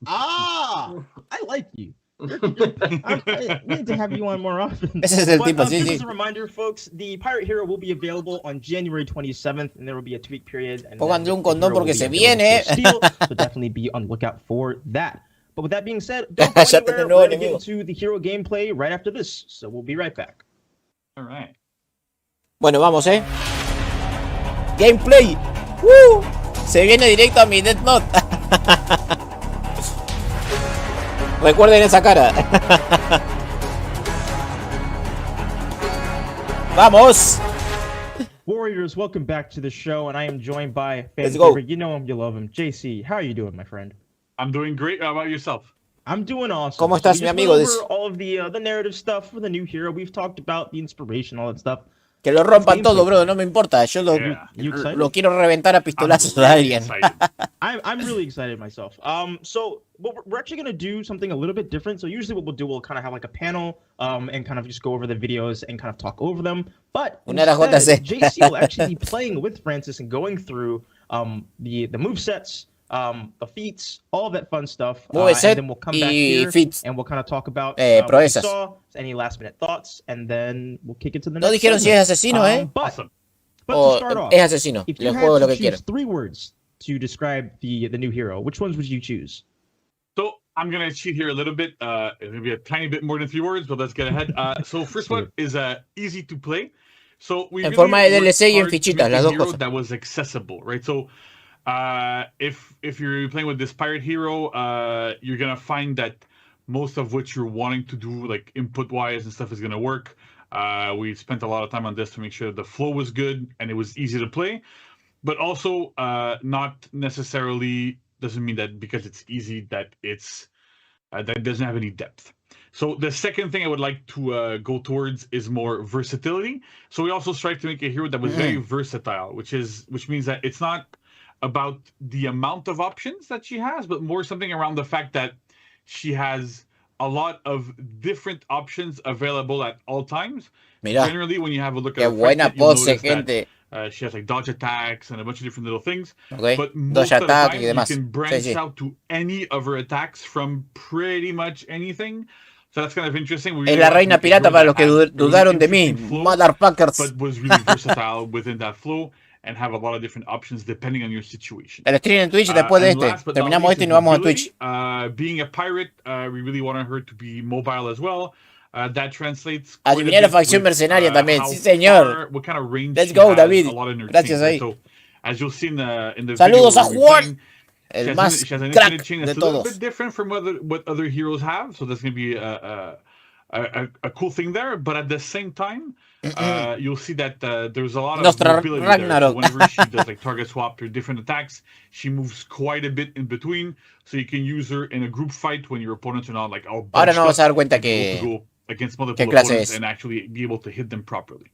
I like you. We need to have you on more often.
Ese es el
But,
tipo, sí,
just
sí.
as a reminder, folks, the Pirate Hero will be available on January 27th, and there will be a tweak period. And
Pónganle
then
un
the
condón
hero will
porque
be
se
available
viene.
for steal, so definitely be on the lookout for that. But with that being said, don't go
Ya tengo
anywhere.
un nuevo
We're going to get
enemigo.
into the hero gameplay right after this, so we'll be right back.
All right.
Bueno, vamos, Gameplay. ¡Woo! Se viene directo a mi Death Note. Recuerden esa cara. Vamos.
Warriors, welcome back to the show, and I am joined by fan
Let's go.
favorite. You know him, you love him, JC. How are you doing, my friend?
I'm doing great. How about yourself?
I'm doing awesome.
¿Cómo
So
estás,
we
mi
just
amigo?
went over all of the narrative stuff for the new hero. We've talked about the inspiration, all that stuff.
Que lo rompan todo, bro. No me importa. Yo
Yeah.
You excited?
lo quiero reventar a pistolazos a
really
alguien.
excited.
I'm really excited myself. So we're actually gonna do something a little bit different. So usually what we'll do, we'll kind of have like a panel, and kind of just go over the videos and kind of talk over them. But
Una era
instead,
JC.
JC will actually be playing with Francis and going through the movesets, the feats, all of that fun stuff.
Moveset
and then we'll come back
y
here
feats.
and we'll kind of talk about what we
proezas.
saw, any last minute thoughts, and then we'll kick it to the
No
next
dijeron si es
segment.
asesino,
But
Awesome.
to
O
start off,
es asesino.
if
Le
you had
juego lo
to
que quiero.
choose 3 words to describe the new hero, which ones would you choose?
So I'm gonna cheat here a little bit. Maybe a tiny bit more than 3 words, but let's get ahead. So first one is easy to play. So we
En
really
forma de
worked
DLC y en
hard to
fichitas,
make a
las dos
hero
cosas.
that was accessible, right? So if you're playing with this pirate hero, you're gonna find that most of what you're wanting to do, like input wise and stuff, is gonna work. We spent a lot of time on this to make sure the flow was good and it was easy to play, but also not necessarily doesn't mean that because it's easy that it's that it doesn't have any depth. So the second thing I would like to go towards is more versatility. So we also tried to make a hero that was very versatile, which means that it's not about the amount of options that she has, but more something around the fact that she has a lot of different options available at all times.
Mirá,
Generally, when you have a look
qué
at her
buena
fight kit, you'll
pose,
notice that,
gente.
she has like dodge attacks and a bunch of different little things.
Ok.
But
Dos
most of the
ataques
time,
y
you
demás.
can
Sí,
branch
sí.
out to any of her attacks from pretty much anything. So that's kind of interesting. We
Es
really
la
wanted to
reina
make a hero
pirata para los
that
que
had really
dudaron de mí.
interesting flows,
Motherfuckers.
but was really versatile within that flow and have a lot of different options depending on your situation.
El stream en Twitch y después de
And
este.
last but not
Terminamos
least
este y
is
nos vamos a
mobility.
Twitch.
Being a pirate, we really wanted her to be mobile as well. That translates quite a
Adiviné la
bit
facción
with,
mercenaria también.
how
Sí, señor.
far, what kind of range
Let's
she
go,
has,
David.
a lot in her
Gracias
chain, right?
ahí.
So, as you'll see in the
Saludos
video
a
where we're
Juan,
playing,
el más
she has an
crack
infinite chain
de
that's a little
todos.
bit different from what other heroes have. So that's going to be a cool thing there. But at the same time, you'll see that there's a lot of
Nostra
mobility there. So
Ragnarok.
whenever she does like target swap or different attacks, she moves quite a bit in between. So you can use her in a group fight when your opponents are not like all
Ahora
bunched
nos vamos a
up.
dar cuenta
You'll be able to
que
go against multiple
qué clase
opponents
es.
and actually be able to hit them properly.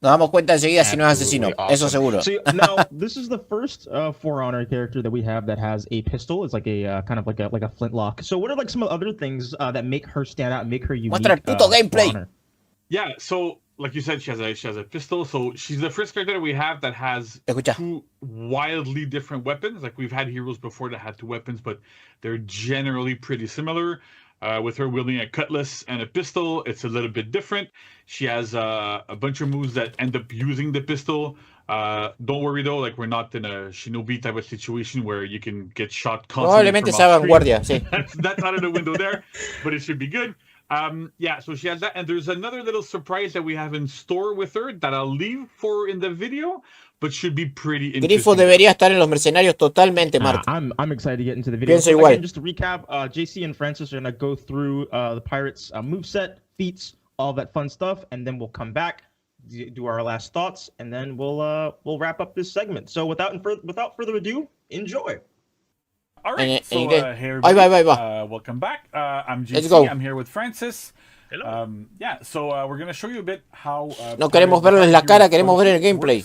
Nos damos cuenta enseguida si no es asesino.
Absolutely
Eso
awesome.
seguro.
So now this is the first For Honor character that we have that has a pistol. It's like a kind of like a flintlock. So what are like some other things that make her stand out, and make her unique?
Muestra el puto
For
gameplay.
Honor?
Yeah, so like you said, she has a pistol. So she's the first character that we have that has
Escucha.
2 wildly different weapons. Like we've had heroes before that had 2 weapons, but they're generally pretty similar. With her wielding a cutlass and a pistol, it's a little bit different. She has a bunch of moves that end up using the pistol. Don't worry though, like we're not in a shinobi type of situation where you can get shot constantly
Probablemente
from
se haga
off
en
screen.
guardia, sí.
That's out of the window there, but it should be good. Yeah, so she has that, and there's another little surprise that we have in store with her that I'll leave for in the video, but should be pretty interesting.
Grifo debería estar en los mercenarios totalmente, Marta.
I'm excited to get into the video.
Pienso
So
igual.
again, just to recap, JC and Francis are gonna go through the pirates' moveset, feats, all that fun stuff, and then we'll come back, do our last thoughts, and then we'll wrap up this segment. So without further ado, enjoy.
All right, so
¿qué?
hey
Ahí va,
everybody,
ahí va.
welcome back. I'm
Let's go.
JC. I'm here with Francis.
Hello.
Yeah, so we're gonna show you a bit how.
No queremos verles la cara, queremos ver el gameplay.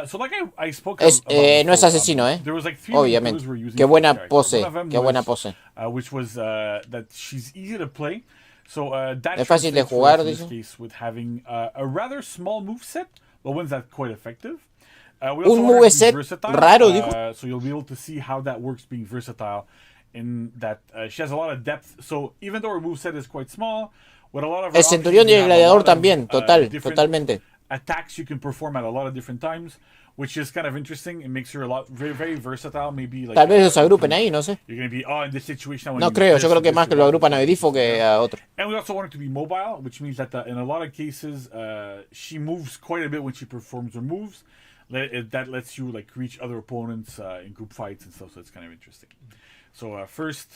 So like I spoke
Es,
about
no es
before,
asesino,
there was like 3
Obviamente.
moves we're using
Qué
for
buena
the character.
pose,
One of them
qué buena
was,
pose.
which was that she's easy to play. So that
Es fácil de
translates for us
jugar,
in this
dice.
case with having a rather small moveset, but ones that quite effective. We
Un
also want her to be
moveset
versatile,
raro, dijo.
so you'll be able to see how that works being versatile in that she has a lot of depth. So even though her moveset is quite small, with a lot of
El centurión y el gladiador también,
different
totalmente.
attacks you can perform at a lot of different times, which is kind of interesting. It makes her a lot very versatile. Maybe like
Tal vez los agrupen ahí, no sé.
you're gonna be in this situation. I wanna
No
use
creo,
this
yo creo
and
que
this
más que
to
lo
block
agrupan a
this.
Edifo que a otro.
And we also want her to be mobile, which means that in a lot of cases, she moves quite a bit when she performs her moves. That lets you like reach other opponents in group fights and stuff. So it's kind of interesting. So first,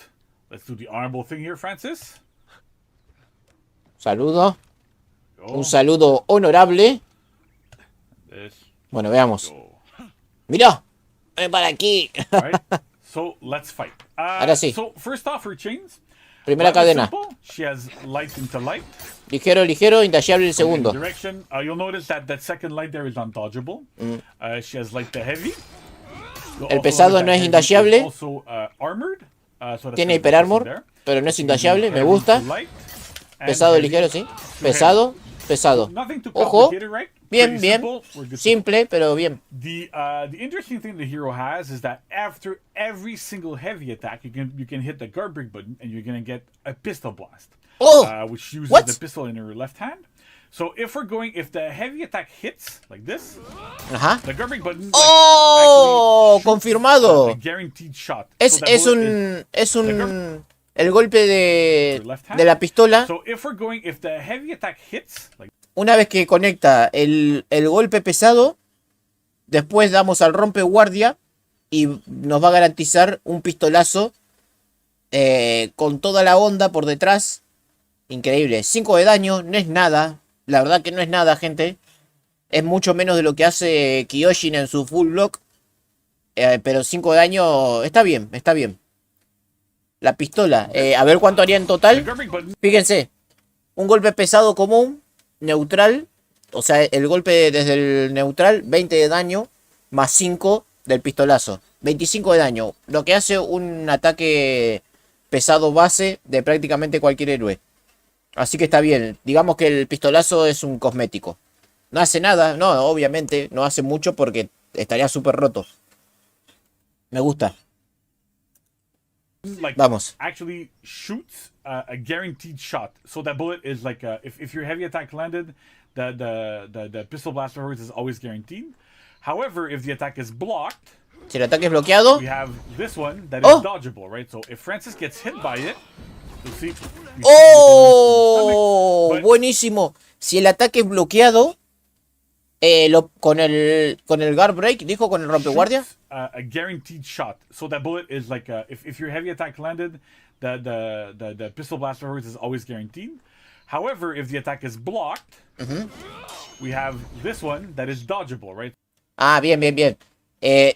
let's do the honorable thing here, Francis.
Saludo.
Go.
Un saludo honorable.
This.
Bueno, veamos.
Go.
Mira, ven para aquí.
All right. So let's fight.
Ahora sí.
So first off, her chains.
Primera
Rather
cadena.
simple. She has light into light.
Ligero, ligero, intachable el segundo.
Direction. You'll notice that second light there is undodgeable. She has light to heavy. You'll
El
also
pesado
notice
no
that
es
heavy
indashable.
is also armored. So that's
Tiene
kind of
hiperarmor,
interesting there.
pero no es
You can do
intachable. Me
heavy
gusta.
to light and
Pesado,
heavy
ligero, sí.
to heavy.
Pesado, pesado.
Nothing too
Ojo.
complicated, right?
Bien,
Pretty
bien.
simple. We're good to go.
Simple, pero bien.
The interesting thing the hero has is that after every single heavy attack, you can hit the guard break button and you're gonna get a pistol blast,
Oh,
which uses
what?
the pistol in her left hand. So if the heavy attack hits like this,
Ajá.
the guard break button
Oh,
actually shoots
confirmado.
a guaranteed shot.
Es,
So that
es
bullet
un el golpe
is your left hand.
de la pistola.
So if the heavy attack hits like
Una vez que conecta el golpe pesado, después damos al rompeguardia y nos va a garantizar un pistolazo con toda la onda por detrás. Increíble. 5 de daño, no es nada. La verdad que no es nada, gente. Es mucho menos de lo que hace Kyojin en su full block. Pero 5 de daño está bien, está bien. La pistola. A ver cuánto haría en
the
total.
guard break button
Fíjense. Un golpe pesado común. Neutral. O sea, el golpe desde el neutral. 20 de daño. Más 5 del pistolazo. 25 de daño. Lo que hace un ataque pesado base de prácticamente cualquier héroe. Así que está bien. Digamos que el pistolazo es un cosmético. No hace nada. No, obviamente. No hace mucho porque estaría súper roto. Me gusta.
like
Vamos.
actually shoots a guaranteed shot. So that bullet is like if your heavy attack landed, the pistol blast of hers is always guaranteed. However, if the attack is blocked,
Si el ataque es bloqueado.
we have this one that is
Oh.
dodgeable, right? So if Francis gets hit by it, you'll see.
¡Oh!
But-
Buenísimo. Si el ataque es bloqueado, con el guard break, dijo, con el rompeguardia.
shoots, a guaranteed shot. So that bullet is like if your heavy attack landed, the pistol blast of hers is always guaranteed. However, if the attack is blocked, we have this one that is dodgeable, right?
Ah, bien, bien, bien.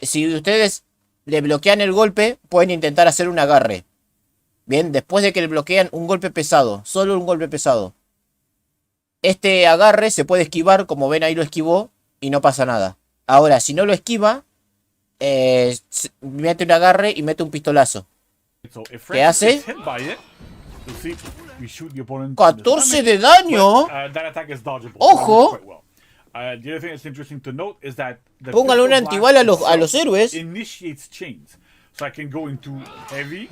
Si ustedes le bloquean el golpe, pueden intentar hacer un agarre. Bien, después de que le bloquean un golpe pesado, solo un golpe pesado. Este agarre se puede esquivar, como ven ahí lo esquivó, y no pasa nada. Ahora, si no lo esquiva, mete un agarre y mete un pistolazo.
So if
¿Qué
Francis
hace?
gets hit by it, you'll see we shoot the opponent. in the
14
stomach,
de daño.
but, that attack is dodgeable.
Ojo.
Quite well. The other thing that's interesting to note is that the
Póngale
pistol
una antibala a
blast
los
itself
héroes.
initiates chains. So I can go into heavy,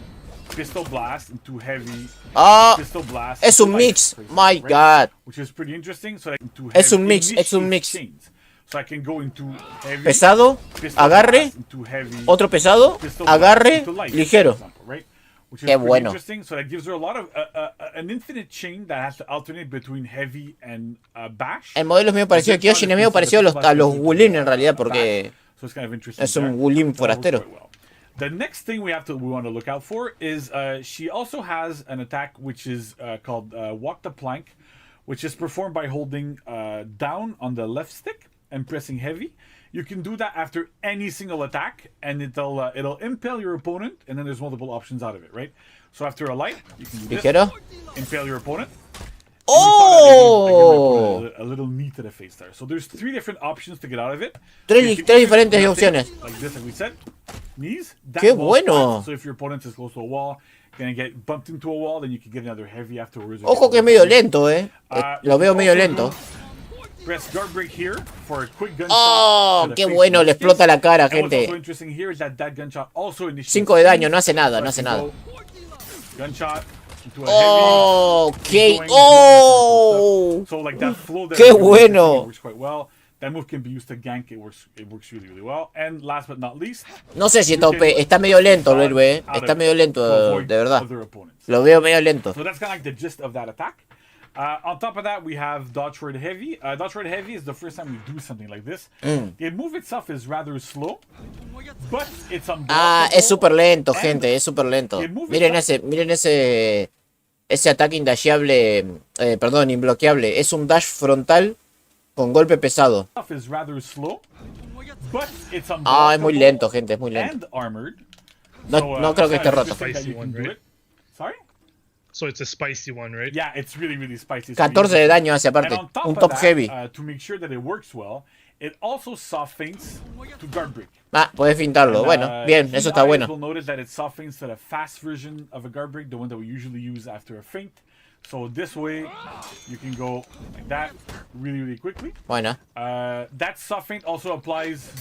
pistol blast, into heavy,
Ah,
pistol blast.
es
into
un
light,
mix.
for example,
My
right?
God.
Which is pretty interesting. So into
Es
heavy
un mix, es un
initiates
mix.
chains. So I can go into heavy,
Pesado,
pistol
agarre,
blast, into heavy,
otro pesado,
pistol blast,
agarre,
into light,
ligero.
for example, right? Which is
Qué
pretty
bueno.
interesting. So that gives her a lot of an infinite chain that has to alternate between heavy and bash.
El modelo es medio parecido a Kyojin, es medio parecido a los Wulin en realidad, porque
So it's kind of interesting.
es un
there.
Wulin
That works
forastero.
quite well. The next thing we want to look out for is she also has an attack which is called Walk the Plank, which is performed by holding down on the left stick and pressing heavy. You can do that after any single attack, and it'll impale your opponent, and then there's multiple options out of it, right? So after a light, you can do this,
Ligero.
impale your opponent.
¡Oh!
A little knee to the face there. So there's 3 different options to get out of it.
Tres
You can
diferentes
either
opciones.
Like this, like we said. Knees. That
¡Qué
wall's
bueno!
flat. So if your opponent is close to a wall, gonna get bumped into a wall, then you can get another heavy afterwards.
Ojo que es medio lento, lo veo medio lento.
Press guard break here for a quick gunshot.
¡Oh!
to the
¡Qué
face
bueno!
in
Le
this
explota
case.
la cara,
And what's
gente.
also interesting here is that gunshot also initiates
5 de daño,
chains.
no hace nada,
So
no
I
hace
can
nada.
go gunshot into a
Oh,
heavy.
ok. Oh,
So like that flow there,
qué bueno.
works quite well. That move can be used to gank. It works really, really well. And last but not least,
No sé si está OP. Está medio lento el héroe, ¿eh? Está medio lento, de verdad.
other opponents.
Lo veo medio lento.
So that's kind of like the gist of that attack. On top of that, we have dodge word heavy. Dodge word heavy is the first time we do something like this. The move itself is rather slow, but it's unblockable.
Ah, es súper lento, gente. Es súper lento. Miren ese ataque indasheable. Perdón, imbloqueable. Es un dash frontal con golpe pesado.
Is rather slow, but it's
Ah, es muy lento, gente. Es muy lento.
and armored.
No creo que esté roto.
Spicy one, right?
Sorry?
So it's a spicy one, right?
Yeah, it's really, really spicy.
14 de daño hace aparte.
And on top
Un
of
top
that,
heavy.
To make sure that it works well, it also soft feints to guard break.
Ah, puedes fintarlo. Bueno, bien, eso está bueno.
You'll notice that it soft feints to the fast version of a guard break, the one that we usually use after a feint. So this way, you can go like that really, really quickly.
Bueno.
That soft feint also applies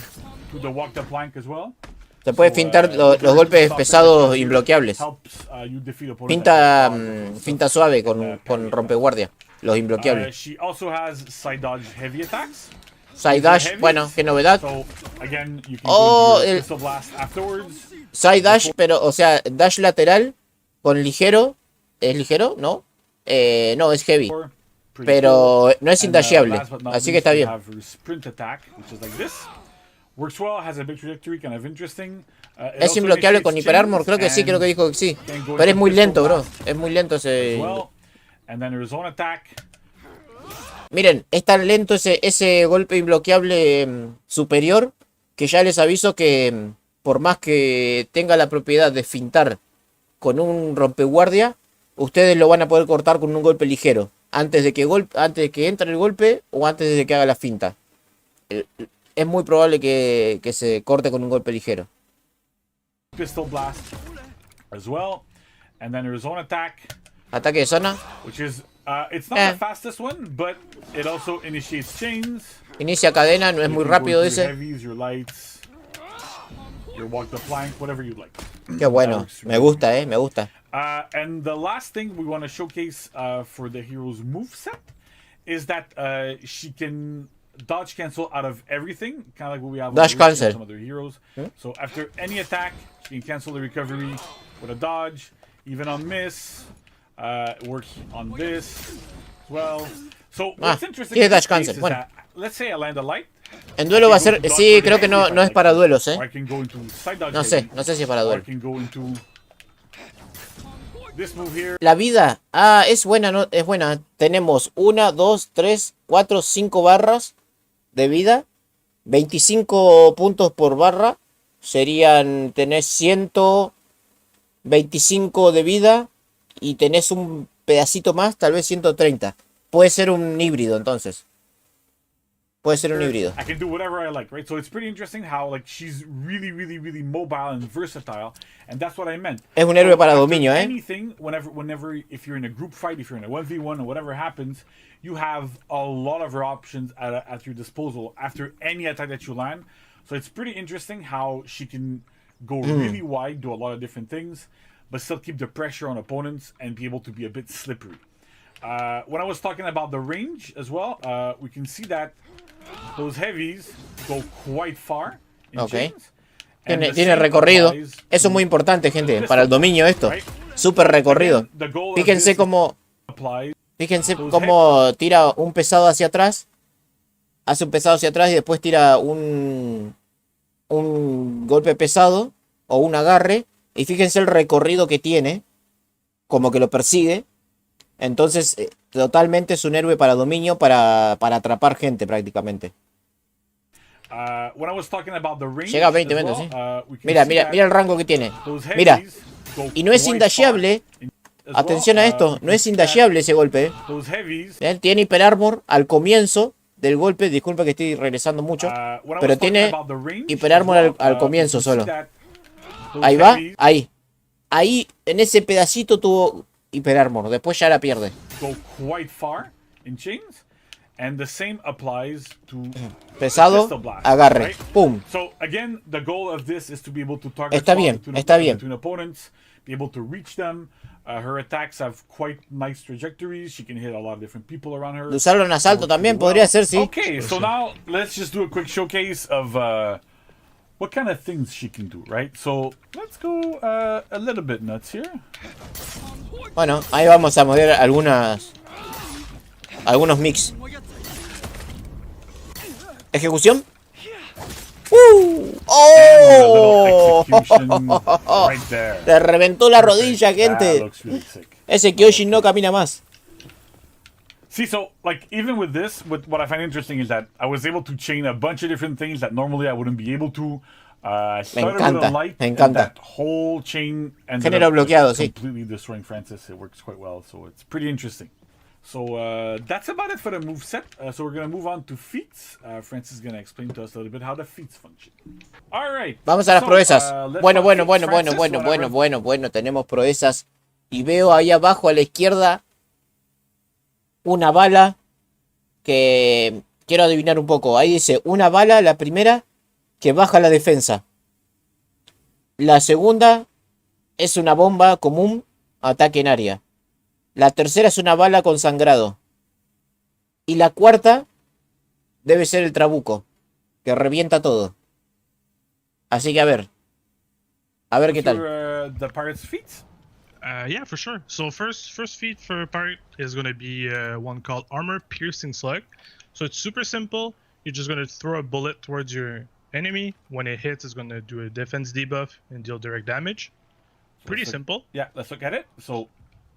to the walk the plank as well.
Se puede fintar los golpes pesados imbloqueables. Finta suave con rompeguardia. Los imbloqueables.
She also has side dodge heavy attacks.
Side dash, bueno, qué novedad.
So again, you can
Oh,
go into your pistol blast afterwards.
Side dash, pero, o sea, dash lateral con ligero. ¿Es ligero? ¿No? No, es heavy. Pero no es indasheable. Así que está bien.
Sprint attack, which is like this. Works well, has a big trajectory, kind of interesting.
Es imbloqueable con hiperarmor, creo que sí, creo que dijo que sí. Pero es muy lento, bro. Es muy lento ese.
And then there's own attack.
Miren, es tan lento ese golpe imbloqueable superior que ya les aviso que por más que tenga la propiedad de fintar con un rompeguardia, ustedes lo van a poder cortar con un golpe ligero. Antes de que entre el golpe o antes de que haga la finta. Es muy probable que se corte con un golpe ligero.
Pistol blast as well. And then there's own attack.
Ataque de zona.
Which is, it's not the fastest one, but it also initiates chains.
Inicia cadena, no es muy rápido ese.
Your heavies, your lights, your walk the plank, whatever you like.
Qué bueno, me gusta, me gusta.
And the last thing we want to showcase for the hero's moveset is that she can dodge cancel out of everything, kind of like what we have
Dodge cancel.
Some other heroes. So after any attack, she can cancel the recovery with a dodge, even on miss. Work on this as well. So what's interesting
tiene dash cancel.
Is
Bueno.
that, let's say I land a light.
En duelo va a ser, sí, creo que no es para duelos,
Or I can go into side dodge
No sé si es para
or I
duelo.
can go into this move here.
La vida, es buena, no, es buena. Tenemos 1, 2, 3, 4, 5 barras de vida. 25 puntos por barra. Tenés 125 de vida. Y tenés un pedacito más, tal vez 130. Puede ser un híbrido, entonces. Puede ser un híbrido.
I can do whatever I like, right? So it's pretty interesting how like she's really, really, really mobile and versatile, and that's what I meant.
Es un héroe para dominio,
Anything, whenever, if you're in a group fight, if you're in a 1v1 or whatever happens, you have a lot of options at your disposal after any attack that you land. So it's pretty interesting how she can go really wide, do a lot of different things, but still keep the pressure on opponents and be able to be a bit slippery. When I was talking about the range as well, we can see that those heavies go quite far in chains.
Tiene recorrido. Eso es muy importante, gente, para el dominio esto. Súper recorrido. Fíjense cómo tira un pesado hacia atrás. Hace un pesado hacia atrás y después tira un golpe pesado o un agarre. Y fíjense el recorrido que tiene. Como que lo persigue. Entonces, totalmente es un héroe para dominio, para atrapar gente prácticamente. Llega a 20 metros, ¿sí? Mira el rango que tiene. Mira. Y no es indasheable. Atención a esto. No es indasheable ese golpe. ¿Ven? Tiene hiperarmor al comienzo del golpe. Disculpa que estoy regresando mucho. Pero tiene hiperarmor al comienzo solo. Ahí va. Ahí, en ese pedacito tuvo hiperarmor. Después ya la pierde. Pesado, agarre. Pum. Está bien, está bien.
be able to reach them. Her attacks have quite nice trajectories. She can hit a lot of different people around her.
De usarlo en asalto también podría ser, sí.
Okay, so now let's just do a quick showcase of what kind of things she can do, right? So let's go a little bit nuts here.
Bueno, ahí vamos a mover algunos mix. Ejecución. ¡Oh!
Right there.
Le reventó la rodilla, gente.
That looks really sick.
Ese Kyojin no camina más.
See, so like even with this, what I find interesting is that I was able to chain a bunch of different things that normally I wouldn't be able to. I started with a light,
me
and
encanta.
that whole chain ended
Género
up
bloqueado, sí.
completely destroying Francis. It works quite well, so it's pretty interesting. So that's about it for the move set. So we're gonna move on to feats. Francis is gonna explain to us a little bit how the feats function. All right.
Vamos a las proezas.
Let's
Bueno,
talk feats. Francis,
bueno. Tenemos proezas. Y veo ahí abajo a la izquierda una bala que quiero adivinar un poco. Ahí dice una bala, la primera, que baja la defensa. La segunda es una bomba común, ataque en área. La tercera es una bala con sangrado. Y la cuarta debe ser el trabuco, que revienta todo. Así que a ver qué tal.
The pirate's feats.
Yeah, for sure. So first feat for pirate is going to be one called armor piercing slug. So it's super simple. You're just going to throw a bullet towards your enemy. When it hits, it's going to do a defense debuff and deal direct damage. Pretty simple.
Yeah, let's look at it. So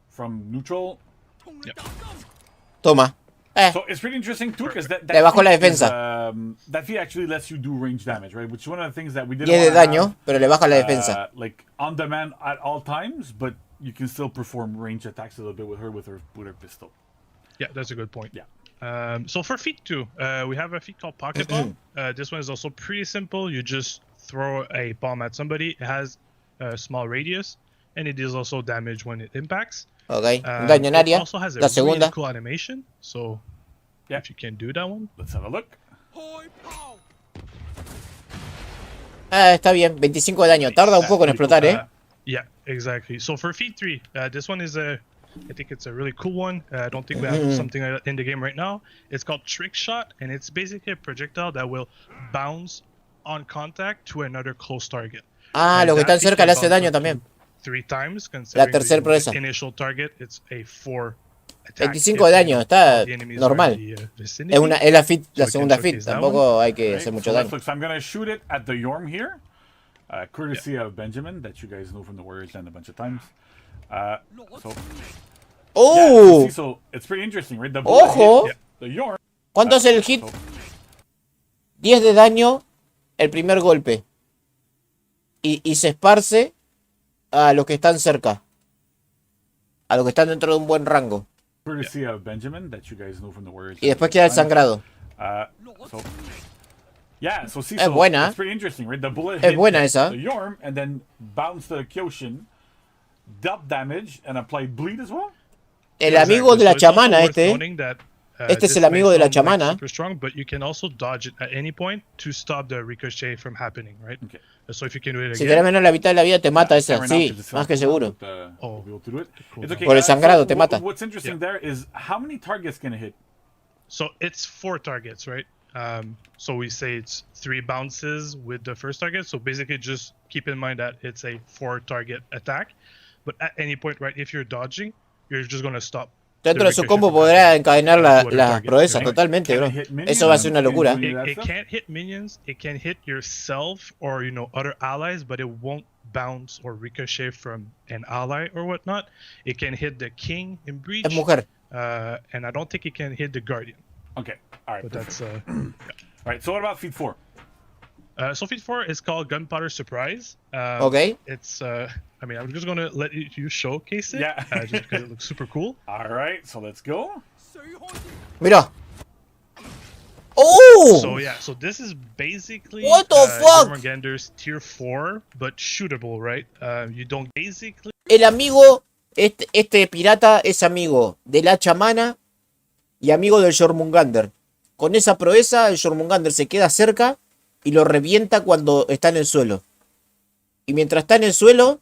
from neutral.
Yep.
Toma.
So it's pretty interesting too because that
Le bajó la
feat
defensa.
That feat actually lets you do range damage, right? Which is one of the things that we didn't
10 de
want to
daño,
have,
pero le baja la defensa.
like on demand at all times, but you can still perform range attacks a little bit with her pistol.
Yeah, that's a good point.
Yeah.
So for feat 2, we have a feat called Pocket Bomb. This one is also pretty simple. You just throw a bomb at somebody. It has a small radius, and it deals also damage when it impacts.
Ok, un daño en área.
It also has a
La segunda.
really cool animation. So
Yeah.
if you can do that one.
Let's have a look.
Está bien, 25 de daño. Tarda un poco en explotar,
Yeah, exactly. So for feat 3, this one is I think it's a really cool one. I don't think we have something like that in the game right now. It's called Trick Shot, and it's basically a projectile that will bounce on contact to another close target.
Ah, los que están cerca le hace daño también.
3 times,
La tercera proeza.
initial target, it's a 4 attack.
25 de daño, está
The enemies
normal.
are in the, vicinity.
Es la fit, la
So we
segunda
can
fit.
showcase that
Tampoco hay que
Right,
hacer mucho
so let's
daño.
look. So I'm gonna shoot it at the Yorm here, courtesy of Benjamin, that you guys know from the Warriors Land a bunch of times. So
¡Oh!
see, so it's pretty interesting, right? The bullet
¡Ojo!
hit the Yorm.
¿Cuánto hace el hit?
So
10 de daño el primer golpe. Y se esparce a los que están cerca. A los que están dentro de un buen rango.
courtesy of Benjamin, that you guys know from the Warriors.
Y después queda el sangrado.
So yeah, so see,
Es
so
buena.
it's pretty interesting, right? The bullet
Es
hit
buena esa.
the Yorm and then bounced to the Kyoshin, dealt damage and applied bleed as well.
El amigo de la
So it's also
chamana
worth
este.
noting that,
Este es
this
el amigo
may
de la
sound, like,
chamana.
super strong, but you can also dodge it at any point to stop the ricochet from happening, right?
Okay.
So if you can do it
Si
again,
tenés menos de la mitad de la vida te mata esa.
Right now,
Sí,
because it's
más que seguro.
we'll be able to do it.
Cool.
It's okay.
Por el sangrado te mata.
What's interesting there is how many targets can it hit?
so it's 4 targets, right? So we say it's 3 bounces with the first target. So basically, just keep in mind that it's a 4 target attack. But at any point, right, if you're dodging, you're just gonna stop.
Dentro
the
de su
ricochet
combo
from
podrá
happening
encadenar
to other
las
targets,
proezas
right?
totalmente,
Can
bro.
it hit minions?
Eso va a ser una
Can it
locura.
do any of that
It
stuff?
can't hit minions. It can hit yourself or other allies, but it won't bounce or ricochet from an ally or whatnot. It can hit the king in breach,
Es mujer.
and I don't think it can hit the guardian.
Okay. All right.
But
Perfect.
that's
All right. So what about feat 4?
so feat 4 is called Gunpowder Surprise.
Ok.
It's I mean, I'm just gonna let you showcase it.
Yeah.
Just because it looks super cool.
All right. So let's go.
Mira. ¡Oh!
So yeah, so this is basically
What the fuck?
Jormungandr's tier 4, but shootable, right? You don't basically.
El amigo, este pirata es amigo de la chamana y amigo del Jormungandr. Con esa proeza, el Jormungandr se queda cerca y lo revienta cuando está en el suelo. Y mientras está en el suelo,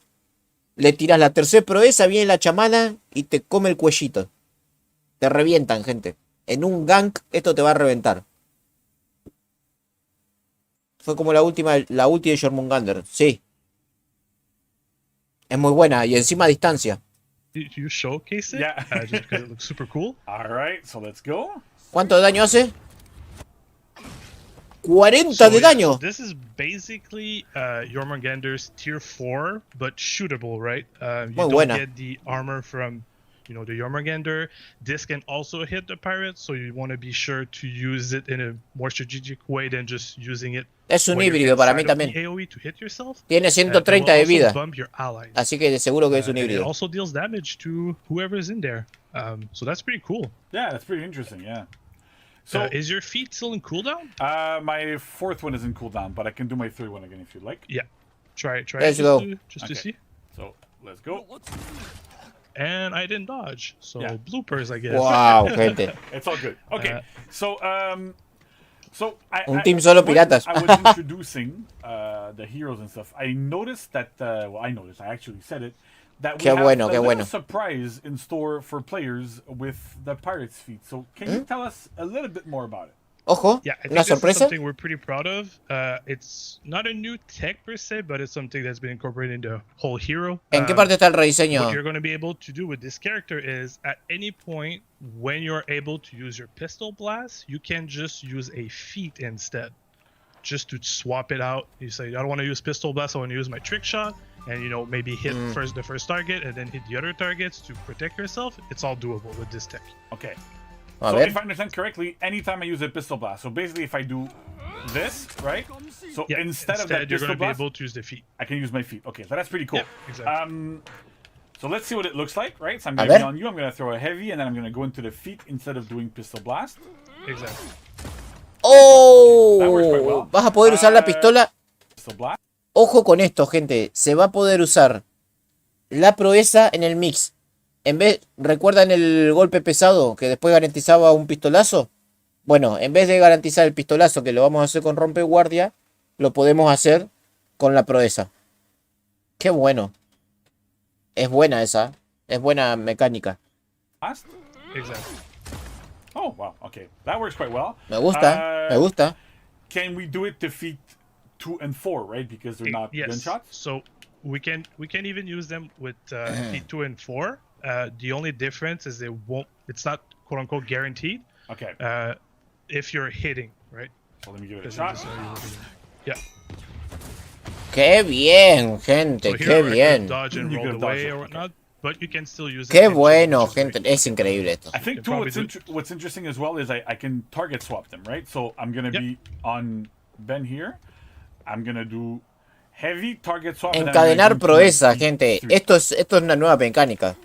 Le tiras la tercera proeza, viene la chamana y te come el cuellito. Te revientan, gente. En un gank, esto te va a reventar. Fue como la ulti de Jormungandr. Sí. Es muy buena y encima a distancia.
You showcase it?
Yeah.
Just because it looks super cool.
All right, so let's go.
¿Cuánto de daño hace? 40
So,
de
yeah,
daño.
this is basically Jormungandr's tier 4, but shootable, right? You
Muy
don't
buena.
get the armor from, the Jormungandr. This can also hit the pirate, so you want to be sure to use it in a more strategic way than just using it.
Es un
when you're
híbrido para mí
inside of the
también.
AoE to hit yourself.
Tiene
It will
130 de
also
vida.
bump your allies.
Así que de seguro que es un
And it
híbrido.
also deals damage to whoever's in there. So that's pretty cool.
Yeah, that's pretty interesting. Yeah. So
Is your feat still in cooldown?
my fourth one is in cooldown, but I can do my third one again if you'd like.
Yeah. Try
Let's
it
go.
just to
Okay.
see.
So let's go.
And I didn't dodge, so
Yeah.
bloopers, I guess.
Wow, gente.
It's all good. Okay. So
Un team solo
when
piratas.
I was introducing the heroes and stuff. I noticed that. I actually said it. That we
Qué
have
bueno,
a
qué
little
bueno.
surprise in store for players with the pirates feat. So can you tell us a little bit more about it?
Ojo,
Yeah, I think
una
this is
sorpresa.
something we're pretty proud of. It's not a new tech per se, but it's something that's been incorporated into the whole hero.
¿En qué parte está el rediseño?
What you're going to be able to do with this character is, at any point when you're able to use your pistol blast, you can just use a feat instead, just to swap it out. You say, I don't want to use pistol blast, I want to use my trick shot, and maybe hit the first target and then hit the other targets to protect yourself. It's all doable with this tech.
Okay.
A
So
ver.
if I understand correctly, anytime I use a pistol blast, so basically if I do this, right? So
Yeah,
instead of that
you're
pistol
going to be
blast,
able to use the feat.
I can use my feet. Okay, so that's pretty cool.
Yeah, exactly.
So let's see what it looks like, right? So I'm
A
going to be
ver.
on you. I'm going to throw a heavy, and then I'm going to go into the feet instead of doing pistol blast.
Exactly.
That works quite
¡Oh!
well.
¿Vas a poder usar la pistola?
Pistol blast.
Ojo con esto, gente. Se va a poder usar la proeza en el mix. ¿Recuerdan el golpe pesado que después garantizaba un pistolazo? Bueno, en vez de garantizar el pistolazo que lo vamos a hacer con rompeguardia, lo podemos hacer con la proeza. ¡Qué bueno! Es buena esa. Es buena mecánica.
Blast.
Exactly.
Oh, wow. Okay, that works quite well.
Me gusta, me gusta.
Can we do it to feet 2 and 4, right? Because they're not
Yes.
gunshots.
So we can even use them with feat 2 and 4. The only difference is it's not quote unquote guaranteed
Okay.
if you're hitting, right?
So let me give it a
Because
shot.
this is how you will be- Yeah.
¡Qué bien, gente!
So
¡Qué
here I could
bien!
dodge and
You
roll
could dodge
away
it,
or
okay.
whatnot, but you can still use it.
¡Qué
in
bueno,
which is great.
gente! Es increíble esto.
I think
You
too
probably
what's interesting as well is I can target swap them, right? So I'm gonna
Yep.
be on Ben here. I'm gonna do heavy target swap. and then I'm gonna
Encadenar
go to
proeza,
feet
gente.
3.
Esto es una nueva mecánica.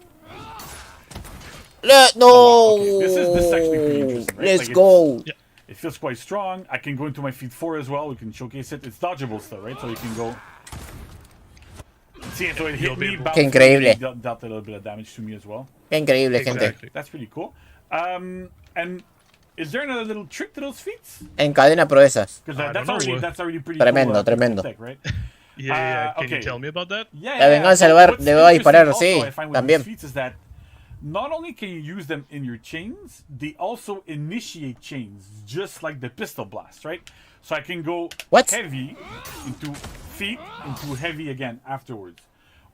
¡No!
Oh, wow, okay. This is actually pretty interesting, right?
Let's
Like,
go.
It feels quite strong. I can go into my feet 4 as well. We can showcase it. It's dodgeable still, right? So you can go. See, so it hit
You'll be
me.
able-
bounced
Qué increíble.
me, dealt a little bit of damage to me as well.
¡Qué increíble, gente!
Exactly.
That's pretty cool. And is there another little trick to those feats?
Encadena proezas.
Because
I
that's
don't know
already
what-
that's already pretty
Tremendo,
cool,
tremendo.
tech, right?
Yeah. Can
okay.
you tell me about that?
Yeah,
La venganza del bar
What's
le va a disparar,
interesting
sí,
also I find with
también.
these feats is that not only can you use them in your chains, they also initiate chains, just like the pistol blast, right? So I can go
What?
heavy into feet into heavy again afterwards,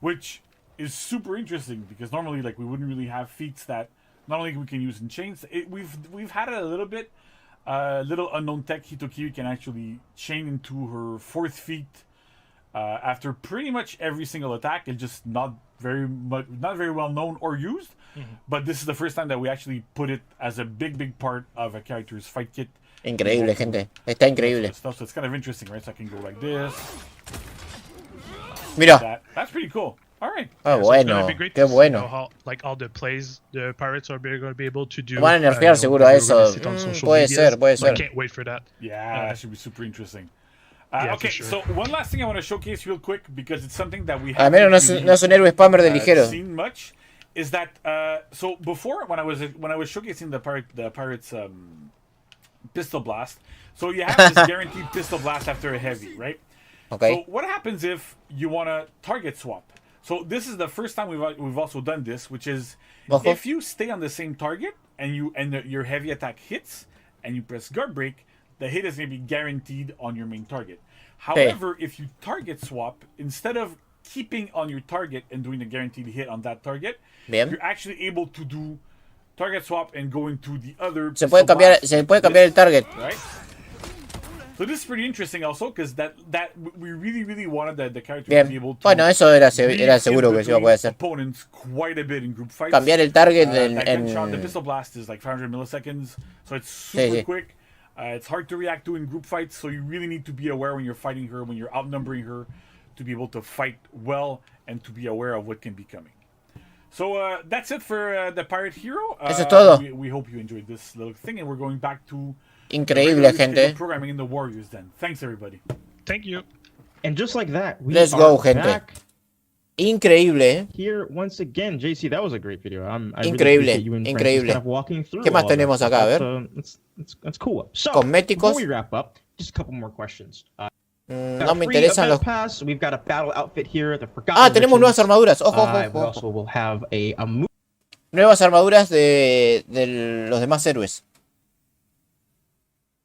which is super interesting because normally like we wouldn't really have feats that not only we can use in chains. We've had it a little bit. Little unknown tech Hitoki can actually chain into her 4th feet after pretty much every single attack. It's just not very well known or used. But this is the first time that we actually put it as a big part of a character's fight kit.
Increíble, gente. Está increíble.
Stuff, so it's kind of interesting, right? So I can go like this.
Mira.
That's pretty cool. All right.
Ah,
So it's gonna
bueno.
be great
Qué
to see,
bueno.
how all the plays the pirates are going to be able to do.
Van a nerfear seguro a
we're
eso.
gonna see it on social
Puede
medias.
ser, puede
I
ser.
can't wait for that.
Yeah, that should be super interesting.
Yeah,
Okay,
for sure.
so one last thing I want to showcase real quick because it's something that we
Al menos no es un héroe spammer de ligero.
seen much. Is that so? Before when I was showcasing the pirates pistol blast, so you have this guaranteed pistol blast after a heavy, right?
Okay.
So what happens if you want to target swap? So this is the first time we've also done this, which is
Ojo.
if you stay on the same target and your heavy attack hits and you press guard break, the hit is going to be guaranteed on your main target. However, if you target swap, instead of keeping on your target and doing a guaranteed hit on that target,
Bien.
you're actually able to do target swap and going to the other.
Se puede cambiar el target.
Right. So this is pretty interesting also because that we really wanted the character to be
Bien.
able to.
Bueno, eso era seguro que se iba a poder hacer.
Opponents quite a bit in group fights.
Cambiar el target
That
en...
gunshot, the pistol blast is like 500 milliseconds, so it's super
Sí.
quick. It's hard to react to in group fights, so you really need to be aware when you're fighting her, when you're outnumbering her, to be able to fight well and to be aware of what can be coming. So that's it for the Pirate Hero.
Eso es todo.
We hope you enjoyed this little thing, and we're going back to
Increíble, gente.
programming in the Warriors then. Thanks, everybody.
Thank you.
And just like that, we
Let's
are
go, gente.
back
Increíble, ¿eh?
here once again. JC, that was a great video. I really
Increíble,
appreciate you and Francis
increíble.
kind of walking through
¿Qué más
all of
tenemos
that.
acá? A ver.
That's cool. So,
Cosméticos.
before we wrap up, just a couple more questions.
No me interesan los...
Pass. We've got a battle outfit here. The Forgotten
tenemos nuevas
Riches.
armaduras. Ojo,
We
ojo,
also
ojo.
will have a move.
Nuevas armaduras de los demás héroes.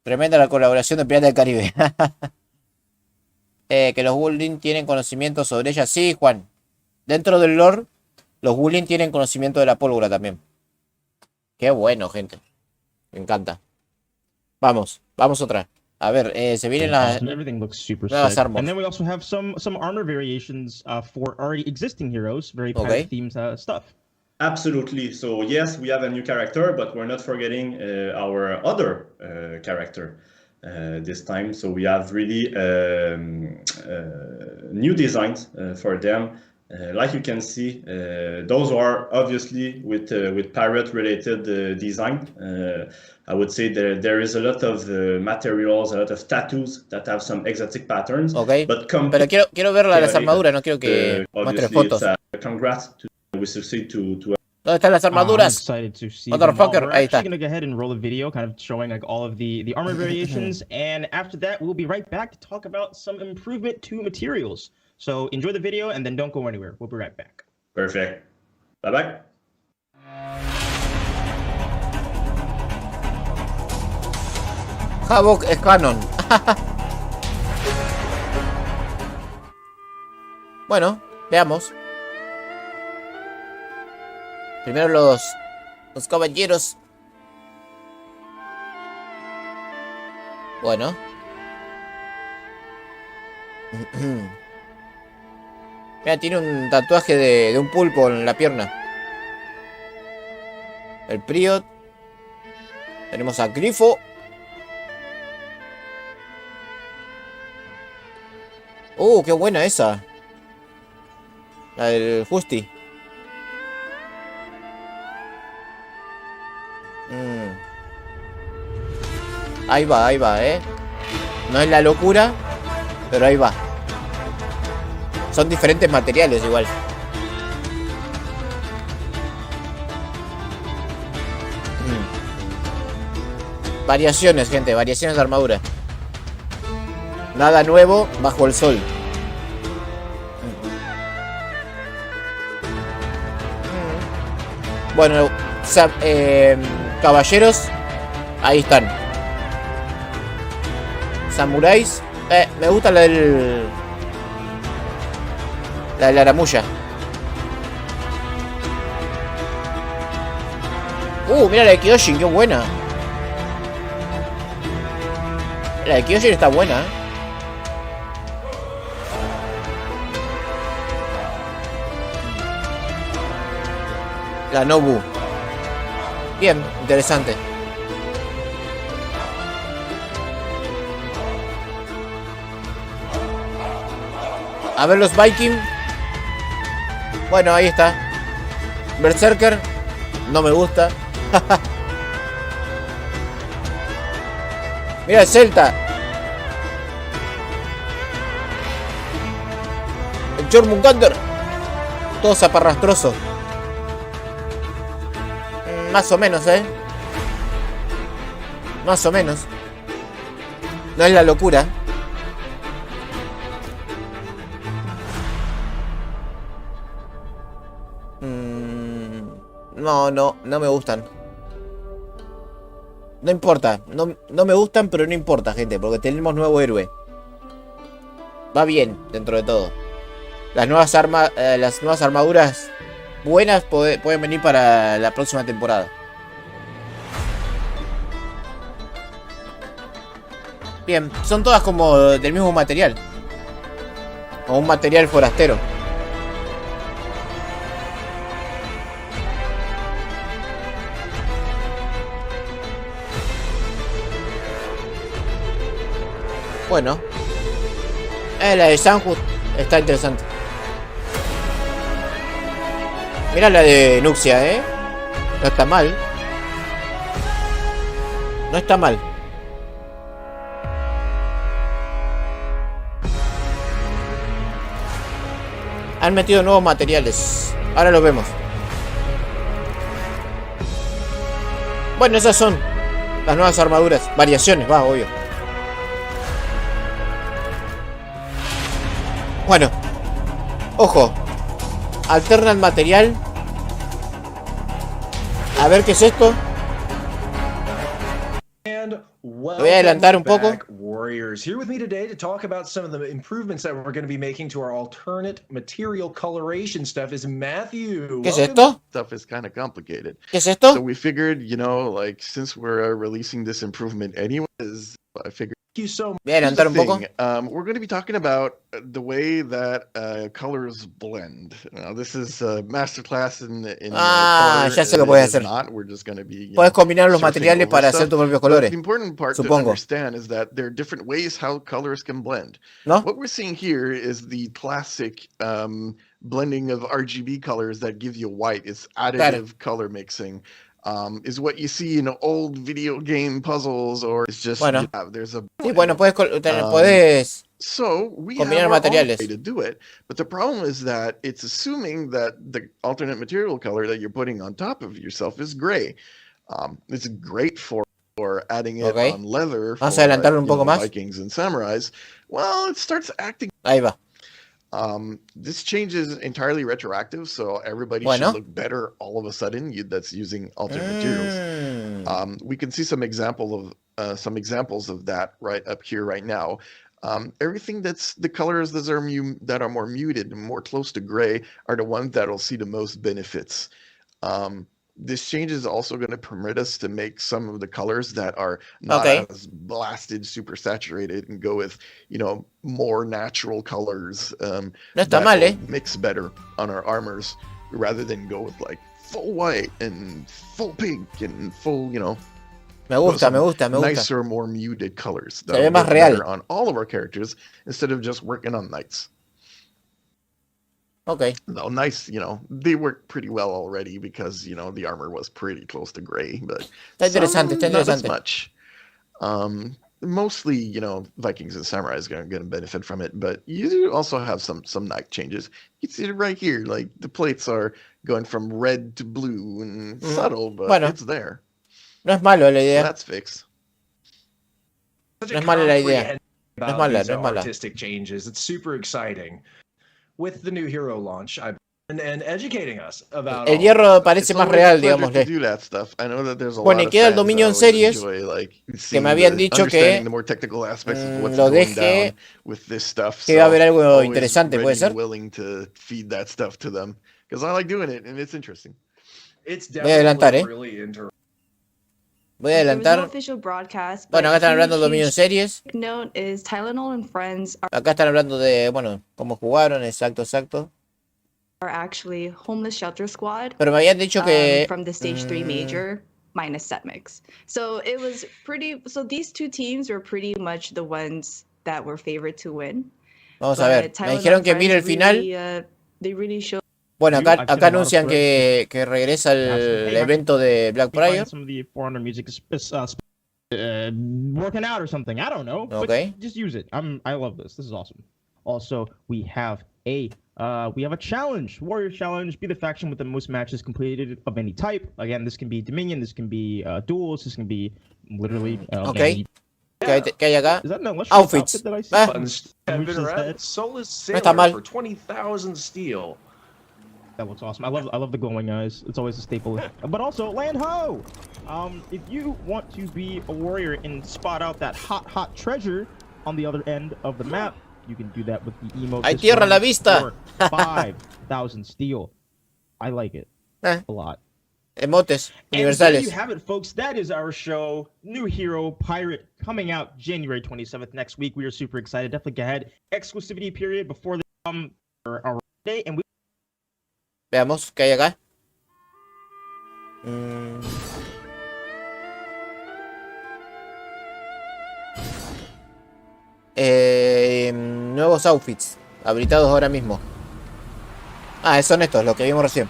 Tremenda la colaboración de Piratas del Caribe. Que los Wuling tienen conocimiento sobre ella. Sí, Juan. Dentro del lore, los Wuling tienen conocimiento de la pólvora también. Qué bueno, gente. Me encanta. Vamos otra. A ver, se vienen las...
Everything looks super
nuevas
sick.
armas.
And then we also have some armor variations for already existing heroes. Very
Okay.
pirate themed stuff.
Absolutely. So yes, we have a new character, but we're not forgetting our other character this time. So we have really new designs for them. Like you can see, those are obviously with pirate-related design. I would say there is a lot of materials, a lot of tattoos that have some exotic patterns.
Ok.
But
Pero quiero ver las armaduras, no quiero que muestre
obviously,
fotos.
congrats to we succeed to
¿Dónde están las
I'm
armaduras?
excited to see
Motherfucker,
them all. We're
ahí está.
actually going to go ahead and roll a video kind of showing like all of the armor variations. And after that, we'll be right back to talk about some improvement to materials. So enjoy the video and then don't go anywhere. We'll be right back.
perfect. Bye bye.
Havoc es canon. Bueno, veamos. Primero los caballeros. Bueno. Mira, tiene un tatuaje de un pulpo en la pierna. El Priot. Tenemos a Grifo. Qué buena esa. La del Justi. Ahí va, No es la locura, pero ahí va. Son diferentes materiales igual. Variaciones, gente, variaciones de armadura. Nada nuevo bajo el sol. Bueno, caballeros, ahí están. Samuráis, me gusta la de la aramulla. Mira la de Kyojin, qué buena. La de Kyojin está buena, La Nobu. Bien, interesante. A ver los Viking. Bueno, ahí está. Berserker. No me gusta. Mira el Celta. El Jormungandr. Todo zaparrastroso. Más o menos, Más o menos. No es la locura. no me gustan. No importa, no me gustan, pero no importa, gente, porque tenemos nuevo héroe. Va bien, dentro de todo. Las nuevas armaduras buenas pueden venir para la próxima temporada. Bien, son todas como del mismo material. O un material forastero. Bueno. La de Sanju está interesante. Mira la de Nuxia, No está mal. No está mal. Han metido nuevos materiales. Ahora los vemos. Bueno, esas son las nuevas armaduras. Variaciones, va, obvio. Bueno. Ojo. Alterna el material. A ver qué es esto. Lo voy a adelantar un poco.
Warriors, here with me today to talk about some of the improvements that we're going to be making to our alternate material coloration stuff is Matthew.
¿Qué es esto?
Stuff is kind of complicated.
¿Qué es esto?
So we figured, you know, like since we're releasing this improvement anyways, I figured.
Thank you so much.
Voy a adelantar un poco.
We're going to be talking about the way that colors blend. Now, this is a masterclass in color,
ya sé lo que puedes hacer.
We're just going to be,
puedes combinar los materiales para hacer tus propios colores.
The important part to understand is that there are different ways how colors can blend.
¿No?
What we're seeing here is the classic blending of RGB colors that give you white. It's additive color mixing. Is what you see in old video game puzzles, or it's just there's a
sí, bueno, puedes
so we
combinar
have
materiales.
Way to do it, but the problem is that it's assuming that the alternate material color that you're putting on top of yourself is gray. It's great for adding it on leather.
Vamos a adelantarlo un poco más.
Vikings and samurais. Well, it starts acting.
Ahí va.
This change is entirely retroactive, so everybody should look better all of a sudden. That's using alternate materials. We can see some examples of that right up here right now. Everything that's the colors that are more muted and more close to gray are the ones that'll see the most benefits. This change is also going to permit us to make some of the colors that are not as blasted, super saturated, and go with, more natural colors.
No está mal,
mix better on our armors rather than go with like full white and full pink and full,
Me gusta.
Nicer, more muted colors.
Se ve más real.
On all of our characters instead of just working on knights.
Okay.
No, nice, they worked pretty well already because, the armor was pretty close to gray, but not as much. Mostly, Vikings and samurais are going to benefit from it, but you do also have some knight changes. You can see it right here, like the plates are going from red to blue and subtle, but it's there.
No es malo la idea.
So that's fixed.
No es mala la idea. No es mala.
Artistic changes. It's super exciting. With the new hero launch, and educating us about
el hierro parece más real, digámosle. Bueno, y queda el dominio en series, que me habían dicho que lo deje, que va a haber algo interesante, ¿puede ser? Voy a adelantar, Voy a adelantar. Bueno, acá están hablando de dominio en series. Acá están hablando de, cómo jugaron, exacto. Pero me habían dicho que
from the stage 3 major minus set mix. So it was so these two teams were pretty much the ones that were favored to win.
Vamos a ver. Me dijeron que mire el final. Bueno, acá anuncian que regresa el evento de Black Friday.
Working out or something. I don't know.
Okay.
Just use it. I love this. This is awesome. Also, we have a challenge. Warrior challenge. Be the faction with the most matches completed of any type. Again, this can be Dominion. This can be duels. This can be literally.
Okay. ¿Qué hay acá?
Is that an
Outfits.
That I see?
Soulless
No está mal.
for 20,000 steel.
That looks awesome. I love the glowing eyes. It's always a staple. But also, land ho! If you want to be a warrior and spot out that hot treasure on the other end of the map, you can do that with the emote.
Hay tierra a la vista.
5,000 steel. I like it a lot.
Emotes
And there
universales.
you have it, folks. That is our show. New Hero Pirate coming out January 27th next week. We are super excited. Definitely go ahead. Exclusivity period before they come our day, and we.
Veamos qué hay acá. Nuevos outfits habilitados ahora mismo. Ah, son estos, los que vimos recién.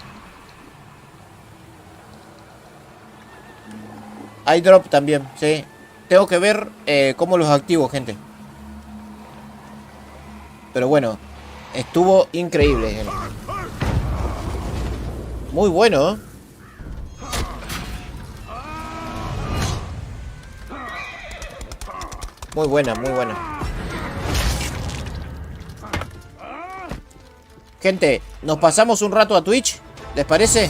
Hay drop también, sí. Tengo que ver cómo los activo, gente. Pero bueno, estuvo increíble. Muy bueno, ¿eh? Muy buena, muy buena. Gente, ¿nos pasamos un rato a Twitch? ¿Les parece?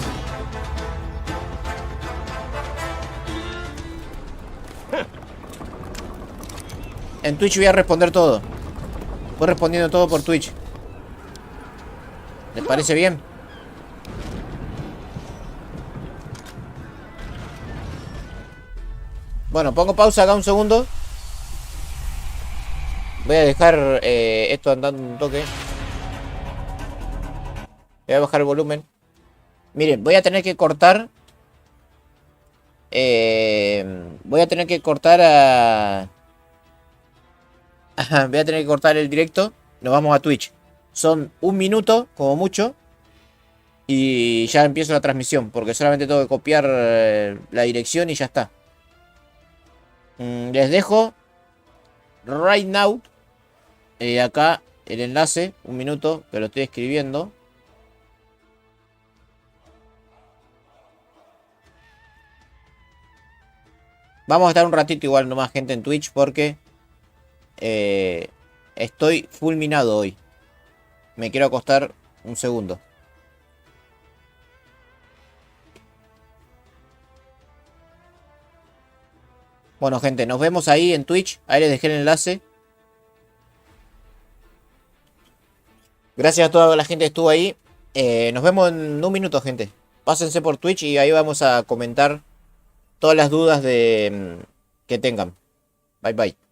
En Twitch voy a responder todo. Voy respondiendo todo por Twitch. ¿Les parece bien? Bueno, pongo pausa acá un segundo. Voy a dejar esto andando un toque. Voy a bajar el volumen. Miren, voy a tener que cortar. Voy a tener que cortar a... Ajá, voy a tener que cortar el directo. Nos vamos a Twitch. Son 1 minuto, como mucho. Y ya empiezo la transmisión. Porque solamente tengo que copiar la dirección y ya está. Les dejo right now acá el enlace. 1 minuto, que lo estoy escribiendo. Vamos a estar un ratito igual nomás, gente, en Twitch, porque estoy fulminado hoy. Me quiero acostar un segundo. Bueno, gente, nos vemos ahí en Twitch. Ahí les dejé el enlace. Gracias a toda la gente que estuvo ahí. Nos vemos en 1 minuto, gente. Pásense por Twitch y ahí vamos a comentar todas las dudas que tengan. Bye, bye.